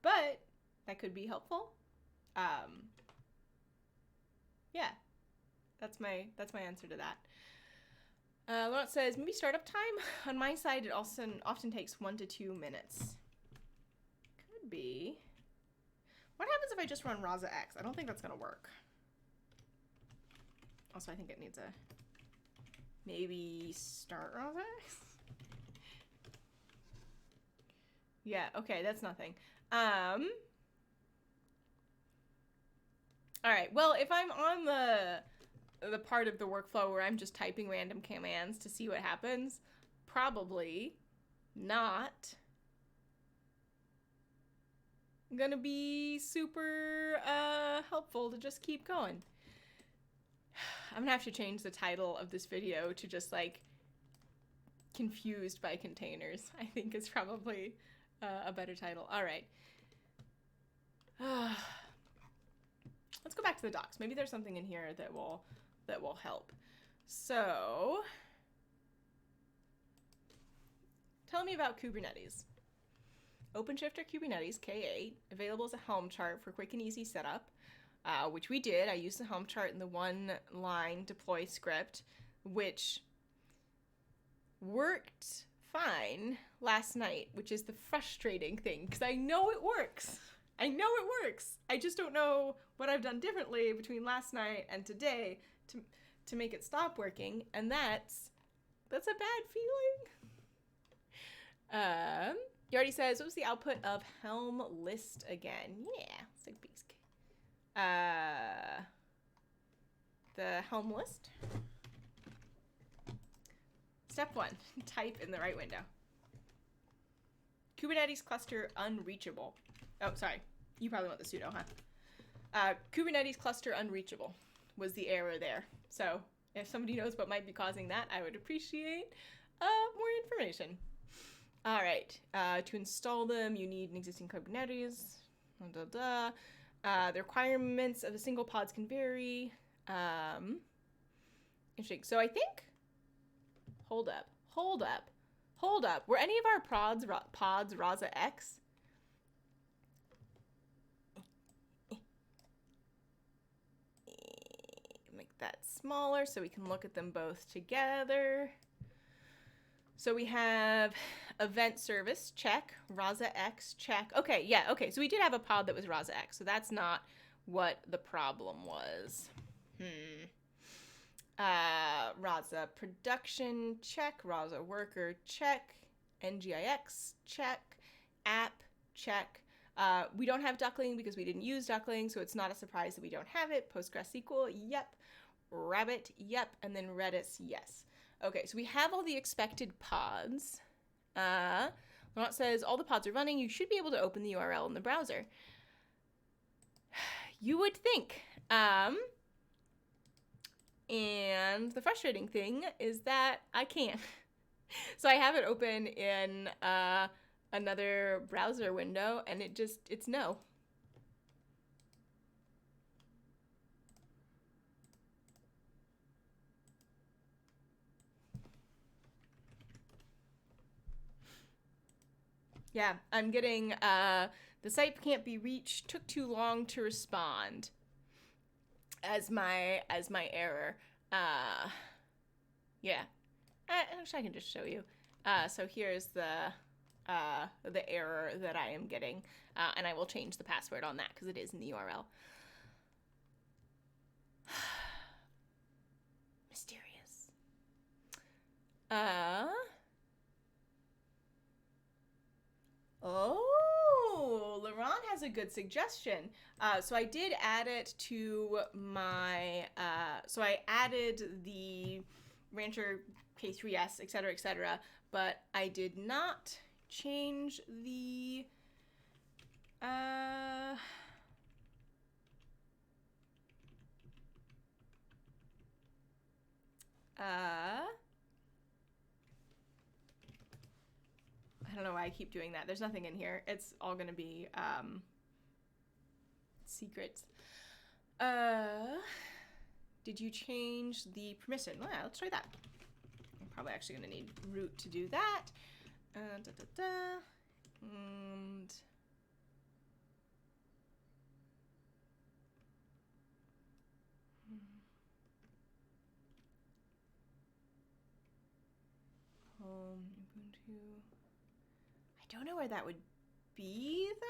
But that could be helpful. Yeah, that's my answer to that. Laurent says, maybe startup time? On my side, it often takes 1 to 2 minutes. Could be. What happens if I just run Rasa X? I don't think that's going to work. Also, I think it needs a maybe start Rasa X. Yeah, okay, that's nothing. All right, well, if I'm on the part of the workflow where I'm just typing random commands to see what happens, probably not gonna be super helpful to just keep going. I'm gonna have to change the title of this video to just like confused by containers. I think is probably a better title. All right. Let's go back to the docs. Maybe there's something in here that will help. So, tell me about Kubernetes. OpenShift or Kubernetes K8, available as a Helm chart for quick and easy setup, which we did. I used the Helm chart in the one-line deploy script, which worked fine last night, which is the frustrating thing, because I know it works. I know it works. I just don't know what I've done differently between last night and today to make it stop working, and that's a bad feeling. He already says, what was the output of helm list again? Yeah, it's like beast. The helm list. Step 1, type in the right window. Kubernetes cluster unreachable. Oh, sorry. You probably want the sudo, huh? Kubernetes cluster unreachable was the error there. So if somebody knows what might be causing that, I would appreciate more information. All right. To install them, you need an existing Kubernetes. The requirements of the single pods can vary. Interesting. So I think... Hold up. Were any of our pods Rasa X? Make that smaller so we can look at them both together. So we have event service, check. Rasa X, check. Okay, yeah, okay. So we did have a pod that was Rasa X, so that's not what the problem was. Rasa production, check. Rasa worker, check. NGIX, check. App, check. We don't have duckling because we didn't use duckling, so it's not a surprise that we don't have it. PostgreSQL, yep. Rabbit, yep. And then Redis, yes. Okay, so we have all the expected pods. Laurent says, all the pods are running. You should be able to open the URL in the browser. You would think. And the frustrating thing is that I can't. So I have it open in another browser window, and it's no. Yeah, I'm getting, the site can't be reached, took too long to respond as my error. Yeah. Actually, I can just show you. So here's the error that I am getting, and I will change the password on that because it is in the URL. Mysterious. Oh, Laurent has a good suggestion. So I did add it to my, so I added the Rancher K3S, et cetera, but I did not change the, I don't know why I keep doing that. There's nothing in here. It's all going to be secrets. Did you change the permission? Well, let's try that. I'm probably actually going to need root to do that. And home Ubuntu. I don't know where that would be though.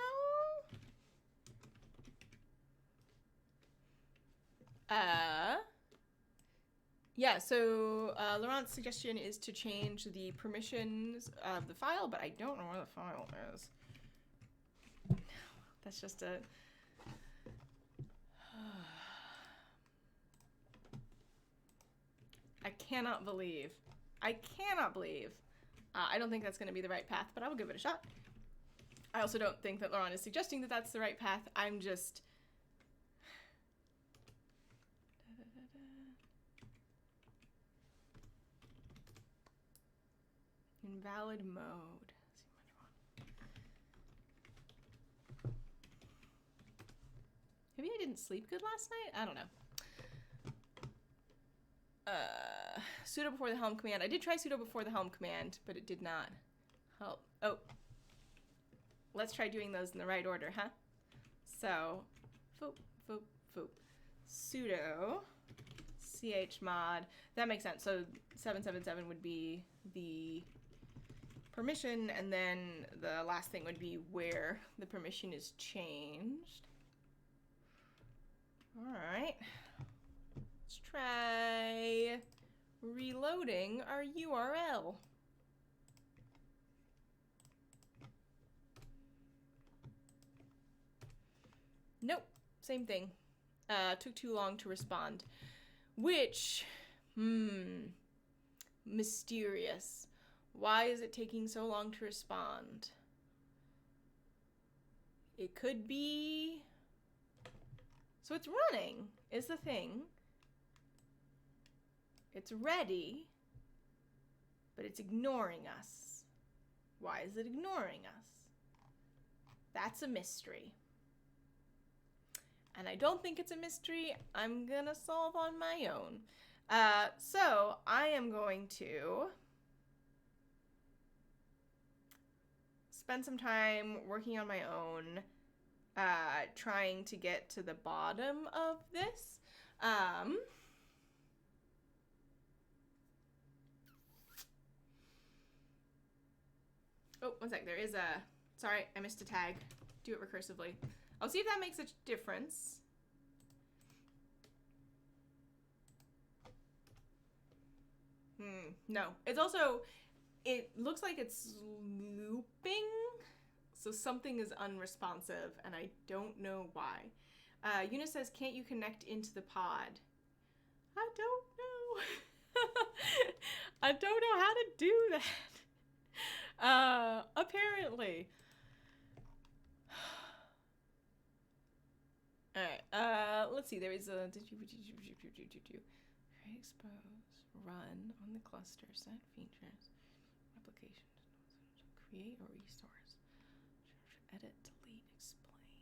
Yeah, so Laurent's suggestion is to change the permissions of the file, but I don't know where the file is. That's just a... I cannot believe. I don't think that's going to be the right path, but I will give it a shot. I also don't think that Laurent is suggesting that that's the right path. I'm just... Invalid mode. Maybe I didn't sleep good last night? I don't know. Sudo before the helm command. I did try sudo before the helm command, but it did not help. Oh. Let's try doing those in the right order, huh? So, foop, foop, foop. Sudo chmod. That makes sense. So 777 would be the permission, and then the last thing would be where the permission is changed. All right. Let's try reloading our URL. Nope, same thing. Took too long to respond. Which, mysterious. Why is it taking so long to respond? It could be... So it's running, is the thing. It's ready, but it's ignoring us. Why is it ignoring us? That's a mystery. And I don't think it's a mystery I'm gonna solve on my own. So I am going to spend some time working on my own, trying to get to the bottom of this. Oh, one sec. There is a... Sorry, I missed a tag. Do it recursively. I'll see if that makes a difference. No. It's also... It looks like it's looping, so something is unresponsive, and I don't know why. Eunice says, can't you connect into the pod? I don't know. I don't know how to do that. Apparently. Alright, let's see, there is a... Expose, run on the cluster, set features, application, create or resource, edit, delete, explain.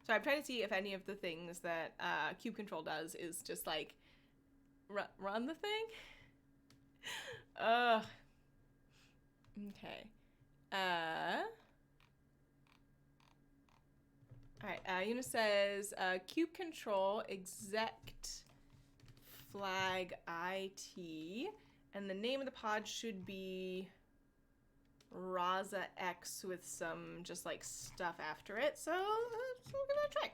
So I'm trying to see if any of the things that kube control does is just like run the thing. Okay. Alright, Eunice says, kube control exect flag IT, and the name of the pod should be Rasa X with some just like stuff after it, so we're gonna try.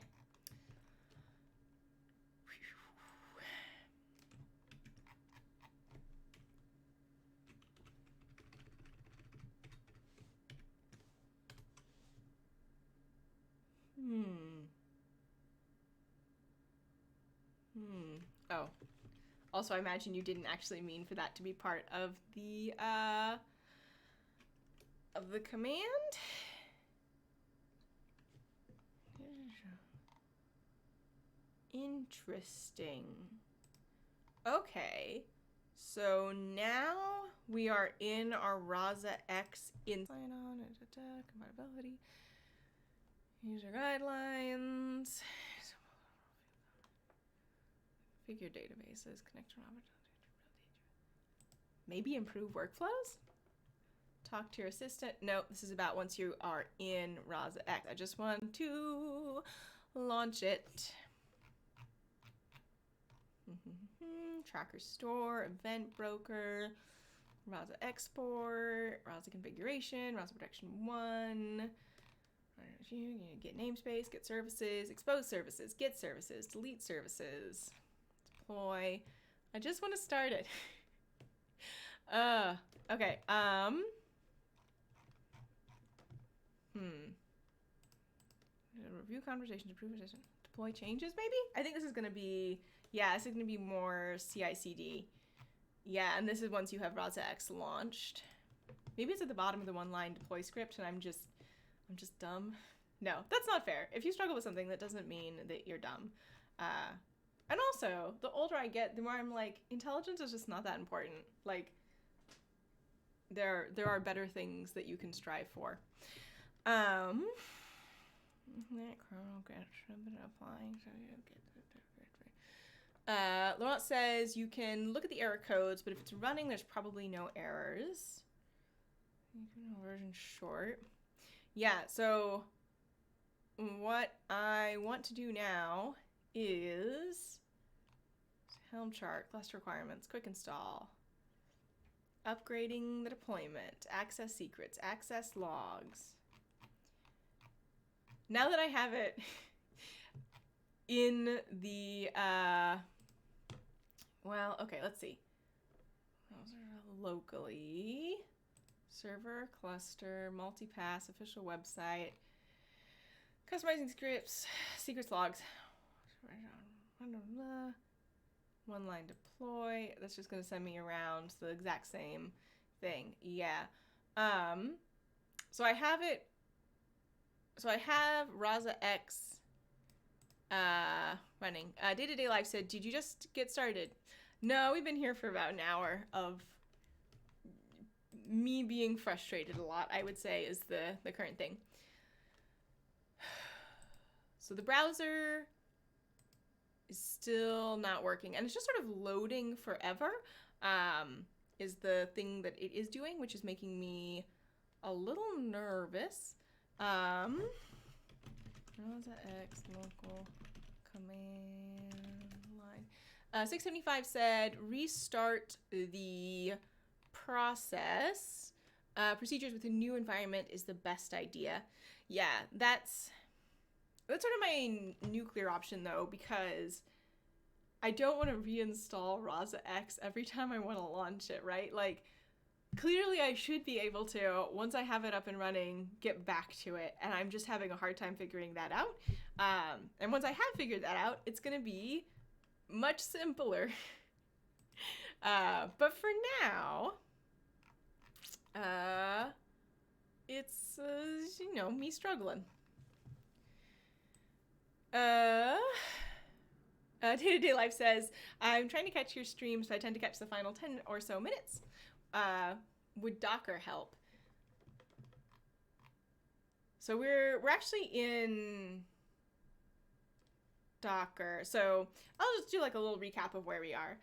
Oh. Also, I imagine you didn't actually mean for that to be part of the command. Interesting. Okay. So now we are in our Rasa X in sign on, compatibility, user guidelines, figure databases, connect to maybe improve workflows? Talk to your assistant. No, this is about once you are in Rasa X. I just want to launch it. Tracker store, event broker, Rasa export, Rasa configuration, Rasa protection 1. Get namespace, get services, expose services, get services, delete services, deploy. I just want to start it. Okay. Review conversations, approve decision, deploy changes, maybe? I think this is going to be, yeah, this is going to be more CI/CD. Yeah, and this is once you have Rasa X launched. Maybe it's at the bottom of the one-line deploy script and I'm just dumb. No, that's not fair. If you struggle with something, that doesn't mean that you're dumb. And also, the older I get, the more I'm like, intelligence is just not that important. Like, there are better things that you can strive for. Laurent says you can look at the error codes, but if it's running, there's probably no errors. Version short. Yeah, so what I want to do now is helm chart, cluster requirements, quick install, upgrading the deployment, access secrets, access logs. Now that I have it in the, well, okay, let's see. Locally, server, cluster, multipass, official website, customizing scripts, secrets logs, one line deploy. That's just going to send me around the exact same thing. Yeah. So I have it. So I have Rasa X running. Day-to-day Life said, did you just get started? No, we've been here for about an hour of me being frustrated a lot, I would say, is the current thing. So the browser is still not working, and it's just sort of loading forever, is the thing that it is doing, which is making me a little nervous. Rasa X local command line. 675 said restart the process. Procedures with a new environment is the best idea. Yeah, that's sort of my nuclear option though, because I don't want to reinstall Rasa X every time I want to launch it, right? Like, clearly I should be able to, once I have it up and running, get back to it, and I'm just having a hard time figuring that out. And once I have figured that out, it's going to be much simpler. But for now, it's, you know, me struggling. Day-to-day Life says, I'm trying to catch your stream, so I tend to catch the final 10 or so minutes. Would Docker help? So we're actually in Docker. So I'll just do like a little recap of where we are.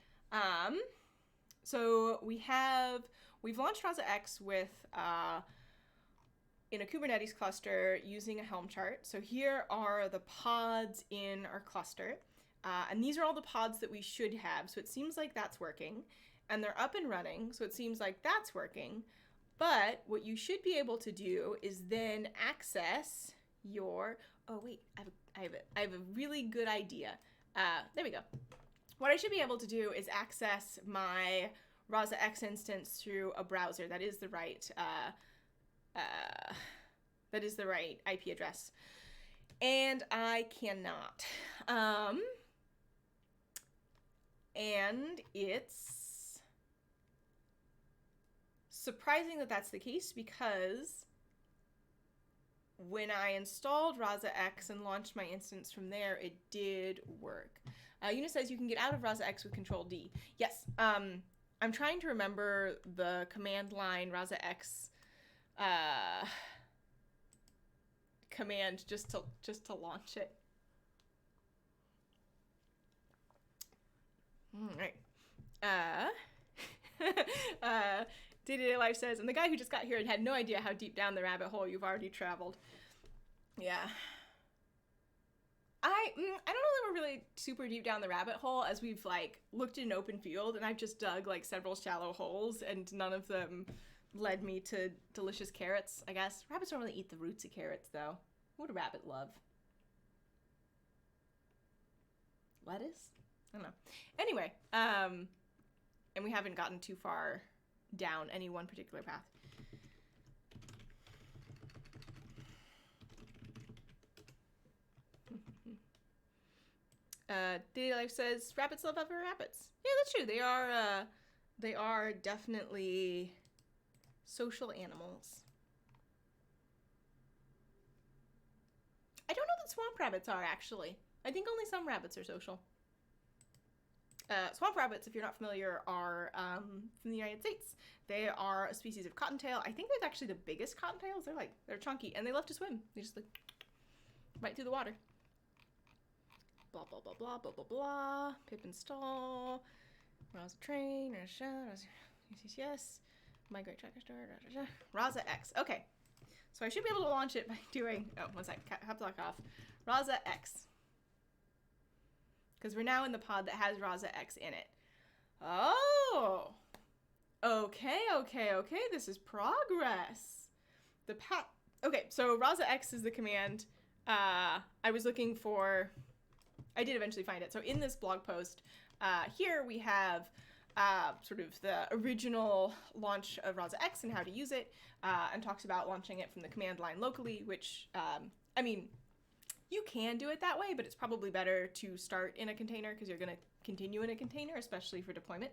So we've launched Rasa X with in a Kubernetes cluster using a Helm chart. So here are the pods in our cluster. And these are all the pods that we should have. So it seems like that's working. And they're up and running, so it seems like that's working. But what you should be able to do is then access your, oh wait, I have a really good idea. There we go. What I should be able to do is access my Rasa X instance through a browser. That is the right IP address. And I cannot. And it's surprising that that's the case, because when I installed Rasa X and launched my instance from there, it did work. Eunice says you can get out of Rasa X with Control-D. Yes, I'm trying to remember the command line Rasa X command just to launch it. All right. Day-to-day Life says, and the guy who just got here and had no idea how deep down the rabbit hole you've already traveled. Yeah. I don't know that we're really super deep down the rabbit hole, as we've like looked in an open field and I've just dug like several shallow holes and none of them led me to delicious carrots, I guess. Rabbits don't really eat the roots of carrots though. What would a rabbit love? Lettuce? I don't know. Anyway, and we haven't gotten too far down any one particular path. Daily Life says rabbits love other rabbits. Yeah, that's true. They are definitely social animals. I don't know that swamp rabbits are, actually. I think only some rabbits are social. Swamp rabbits, if you're not familiar, are from the United States. They are a species of cottontail. I think they're actually the biggest cottontails. They're chunky, and they love to swim. They just like right through the water. Blah blah blah blah blah blah blah. Pip install. Rasa train. Yes. Migrate tracker store. Rasa X. Okay. So I should be able to launch it by doing. Oh, one sec. Caps lock off. Rasa X. Because we're now in the pod that has Rasa X in it. Oh! Okay. This is progress. Okay, so Rasa X is the command I was looking for. I did eventually find it. So in this blog post, here we have sort of the original launch of Rasa X and how to use it, and talks about launching it from the command line locally, which, I mean, you can do it that way, but it's probably better to start in a container because you're going to continue in a container, especially for deployment.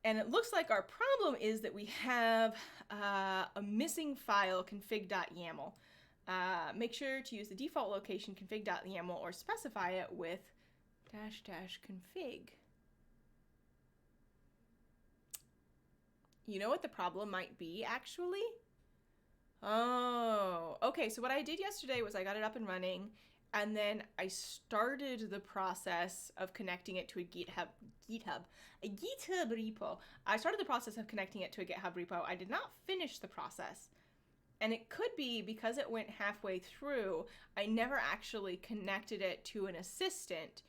And it looks like our problem is that we have a missing file, config.yaml. Make sure to use the default location config.yaml or specify it with --config. You know what the problem might be, actually? Oh, okay. So what I did yesterday was I got it up and running, and then I started the process of connecting it to a GitHub repo. I started the process of connecting it to a GitHub repo. I did not finish the process. And it could be because it went halfway through, I never actually connected it to an assistant.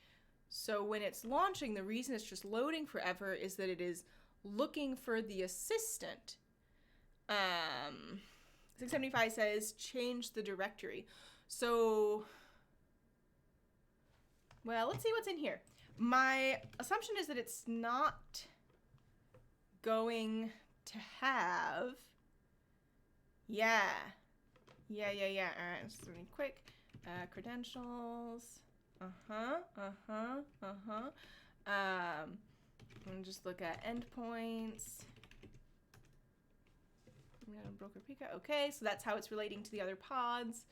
So when it's launching, the reason it's just loading forever is that it is looking for the assistant. 675 says change the directory. So, well, let's see what's in here. My assumption is that it's not going to have, yeah. All right, let's do it quick. Credentials. I'm gonna just look at endpoints. Broker Pika. Okay, so that's how it's relating to the other pods.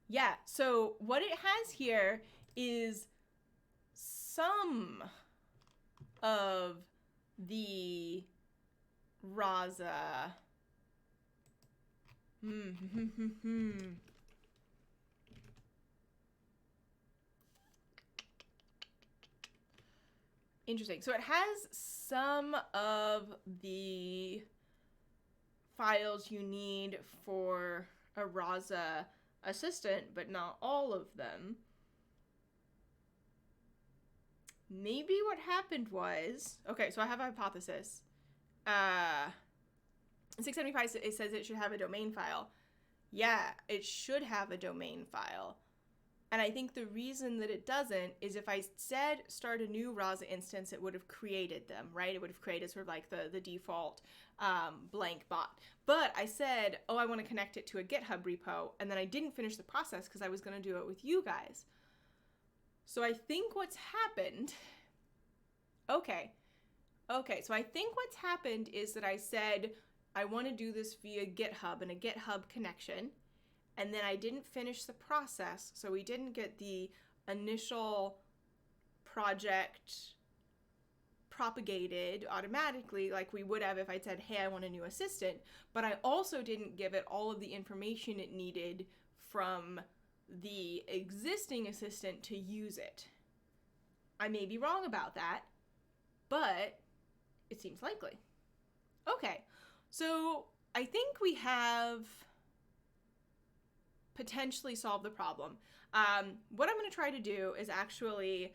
Yeah, so what it has here is some of the Rasa. Interesting. So it has some of the files you need for a Rasa assistant, but not all of them. Maybe what happened was, okay, so I have a hypothesis. 675, it says it should have a domain file. Yeah, it should have a domain file. And I think the reason that it doesn't is if I said start a new Rasa instance, it would have created them, right? It would have created sort of like the default blank bot. But I said, oh, I want to connect it to a GitHub repo, and then I didn't finish the process because I was going to do it with you guys. So I think what's happened, okay, so I think what's happened is that I said, I want to do this via GitHub and a GitHub connection. And then I didn't finish the process, so we didn't get the initial project propagated automatically like we would have if I'd said, hey, I want a new assistant. But I also didn't give it all of the information it needed from the existing assistant to use it. I may be wrong about that, but it seems likely. Okay, so I think we have potentially solve the problem. What I'm going to try to do is actually,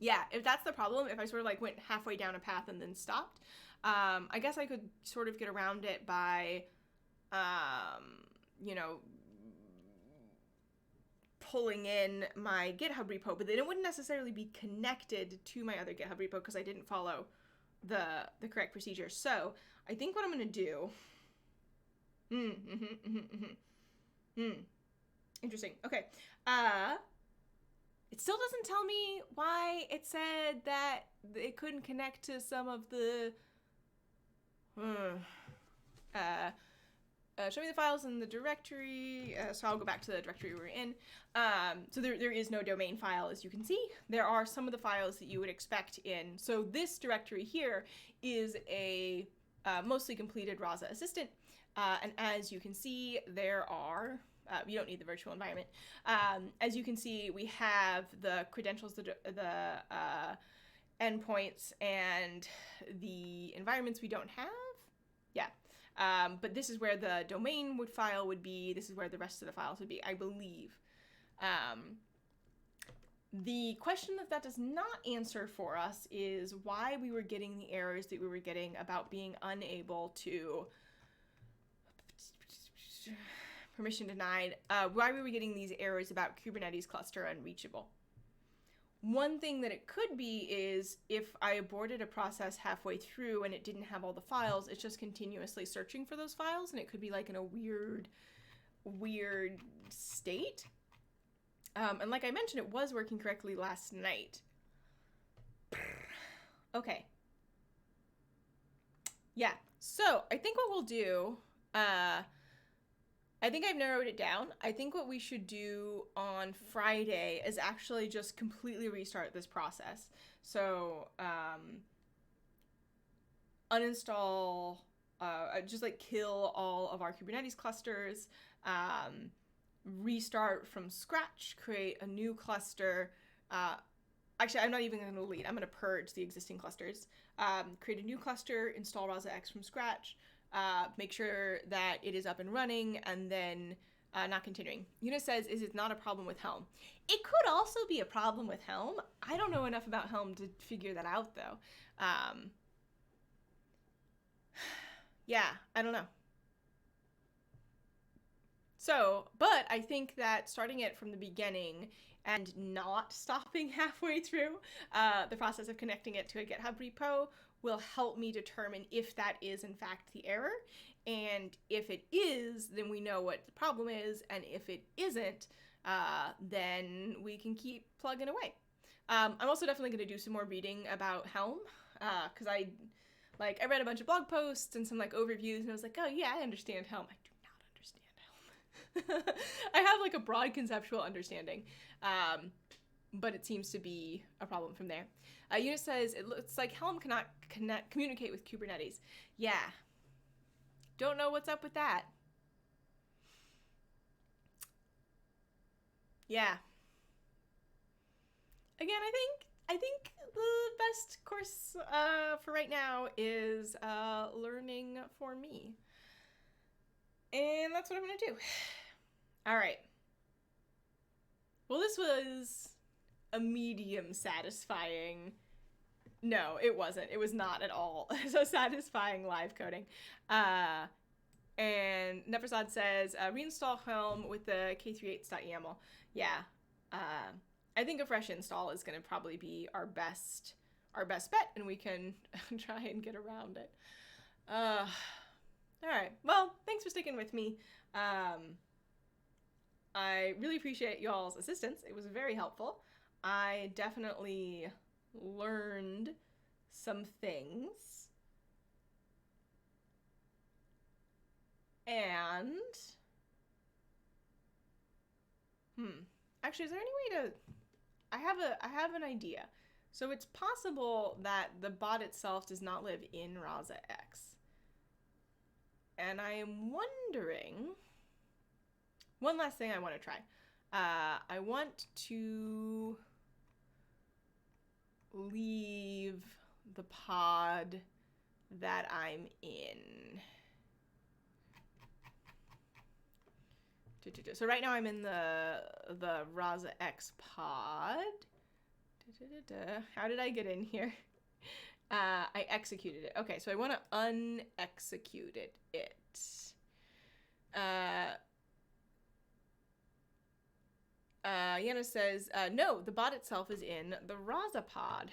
yeah, if that's the problem, if I sort of like went halfway down a path and then stopped, I guess I could sort of get around it by, pulling in my GitHub repo, but then it wouldn't necessarily be connected to my other GitHub repo because I didn't follow the correct procedure. So I think what I'm going to do... Interesting. Okay. It still doesn't tell me why it said that it couldn't connect to some of the... show me the files in the directory. So I'll go back to the directory we're in. So there is no domain file, as you can see. There are some of the files that you would expect in. So this directory here is a mostly completed Rasa assistant. And as you can see, there are... you don't need the virtual environment. As you can see, we have the credentials, the endpoints, and the environments we don't have. Yeah. But this is where the domain file would be. This is where the rest of the files would be, I believe. The question that does not answer for us is why we were getting the errors that we were getting about being unable to... permission denied. Why were we getting these errors about Kubernetes cluster unreachable? One thing that it could be is if I aborted a process halfway through and it didn't have all the files, it's just continuously searching for those files, and it could be like in a weird state. And like I mentioned, it was working correctly last night. Okay. Yeah, so I think what we'll do, I think I've narrowed it down. I think what we should do on Friday is actually just completely restart this process. So, uninstall, just like kill all of our Kubernetes clusters, restart from scratch, create a new cluster. Actually, I'm not even going to delete. I'm going to purge the existing clusters, create a new cluster, install Rasa X from scratch, make sure that it is up and running, and then not continuing. Eunice says, is it not a problem with Helm? It could also be a problem with Helm. I don't know enough about Helm to figure that out, though. Yeah, I don't know. So, but I think that starting it from the beginning and not stopping halfway through the process of connecting it to a GitHub repo will help me determine if that is in fact the error. And if it is, then we know what the problem is. And if it isn't, then we can keep plugging away. I'm also definitely going to do some more reading about Helm, because I read a bunch of blog posts and some overviews, and I was like, oh yeah, I understand Helm. I do not understand Helm. I have a broad conceptual understanding, but it seems to be a problem from there. Eunice says, it looks like Helm cannot communicate with Kubernetes. Yeah. Don't know what's up with that. Yeah. Again, I think the best course for right now is learning for me. And that's what I'm going to do. All right. Well, this was a medium satisfying... No, it wasn't. It was not at all so satisfying live coding. And Neversad says, reinstall Helm with the k38s.yaml. Yeah. I think a fresh install is going to probably be our best bet, and we can try and get around it. All right. Well, thanks for sticking with me. I really appreciate y'all's assistance. It was very helpful. I definitely learned some things. And actually, is there any way to... I have an idea. So it's possible that the bot itself does not live in Rasa X. And I am wondering... One last thing I want to try. I want to leave the pod that I'm in. So right now I'm in the Rasa X pod. How did I get in here? I executed it. Okay, so I want to unexecute it. Yana says, no, the bot itself is in the Rasa pod.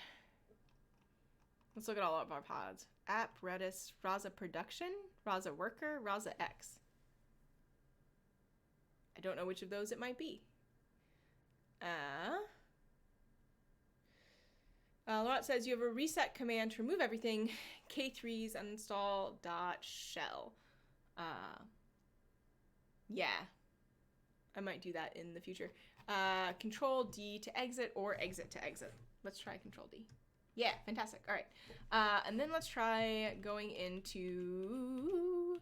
Let's look at all of our pods. App, Redis, Rasa Production, Rasa Worker, Rasa X. I don't know which of those it might be. Laurent says you have a reset command to remove everything. K3's uninstall .shell. Yeah. I might do that in the future. Control D to exit or exit to exit. Let's try Control D. Yeah, fantastic. All right. And then let's try going into...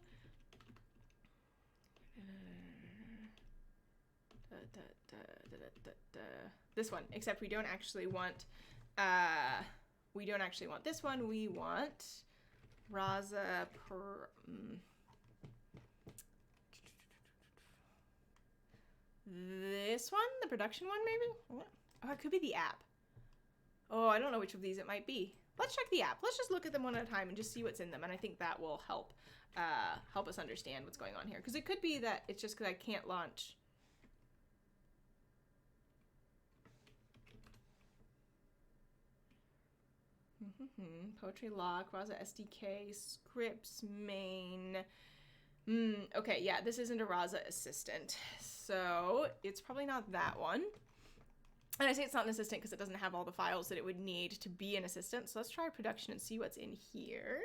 this one, except we don't actually want this one. We want Rasa this one, the production one, maybe? Oh, it could be the app. Oh, I don't know which of these it might be. Let's check the app. Let's just look at them one at a time and just see what's in them, and I think that will help us understand what's going on here. Because it could be that it's just because I can't launch. Poetry lock, Rasa SDK, scripts, main. Okay, yeah, this isn't a Rasa assistant, so it's probably not that one. And I say it's not an assistant because it doesn't have all the files that it would need to be an assistant. So let's try production and see what's in here.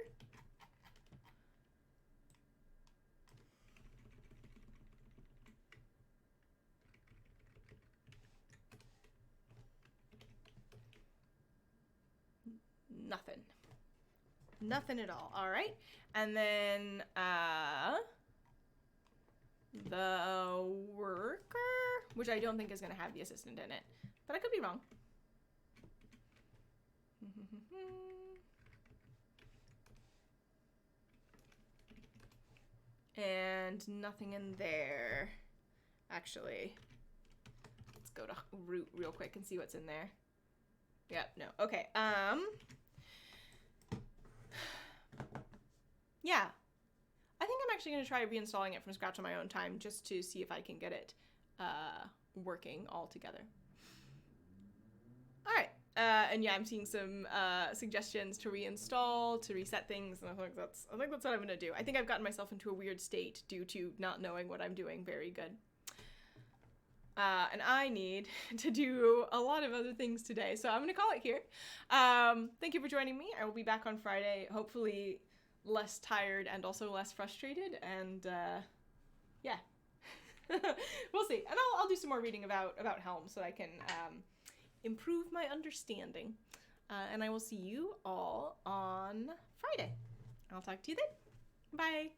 Nothing. Nothing at all. All right. And then the worker, which I don't think is going to have the assistant in it, but I could be wrong. And nothing in there. Actually, let's go to root real quick and see what's in there. Yeah, no. Okay. Yeah. I think I'm actually going to try reinstalling it from scratch on my own time just to see if I can get it working all together. All right. And yeah, I'm seeing some suggestions to reinstall, to reset things, and I think that's what I'm going to do. I think I've gotten myself into a weird state due to not knowing what I'm doing very good. And I need to do a lot of other things today, so I'm going to call it here. Thank you for joining me. I will be back on Friday, hopefully less tired and also less frustrated, and yeah. We'll see. And I'll do some more reading about Helm so that I can improve my understanding. And I will see you all on Friday. I'll talk to you then. Bye.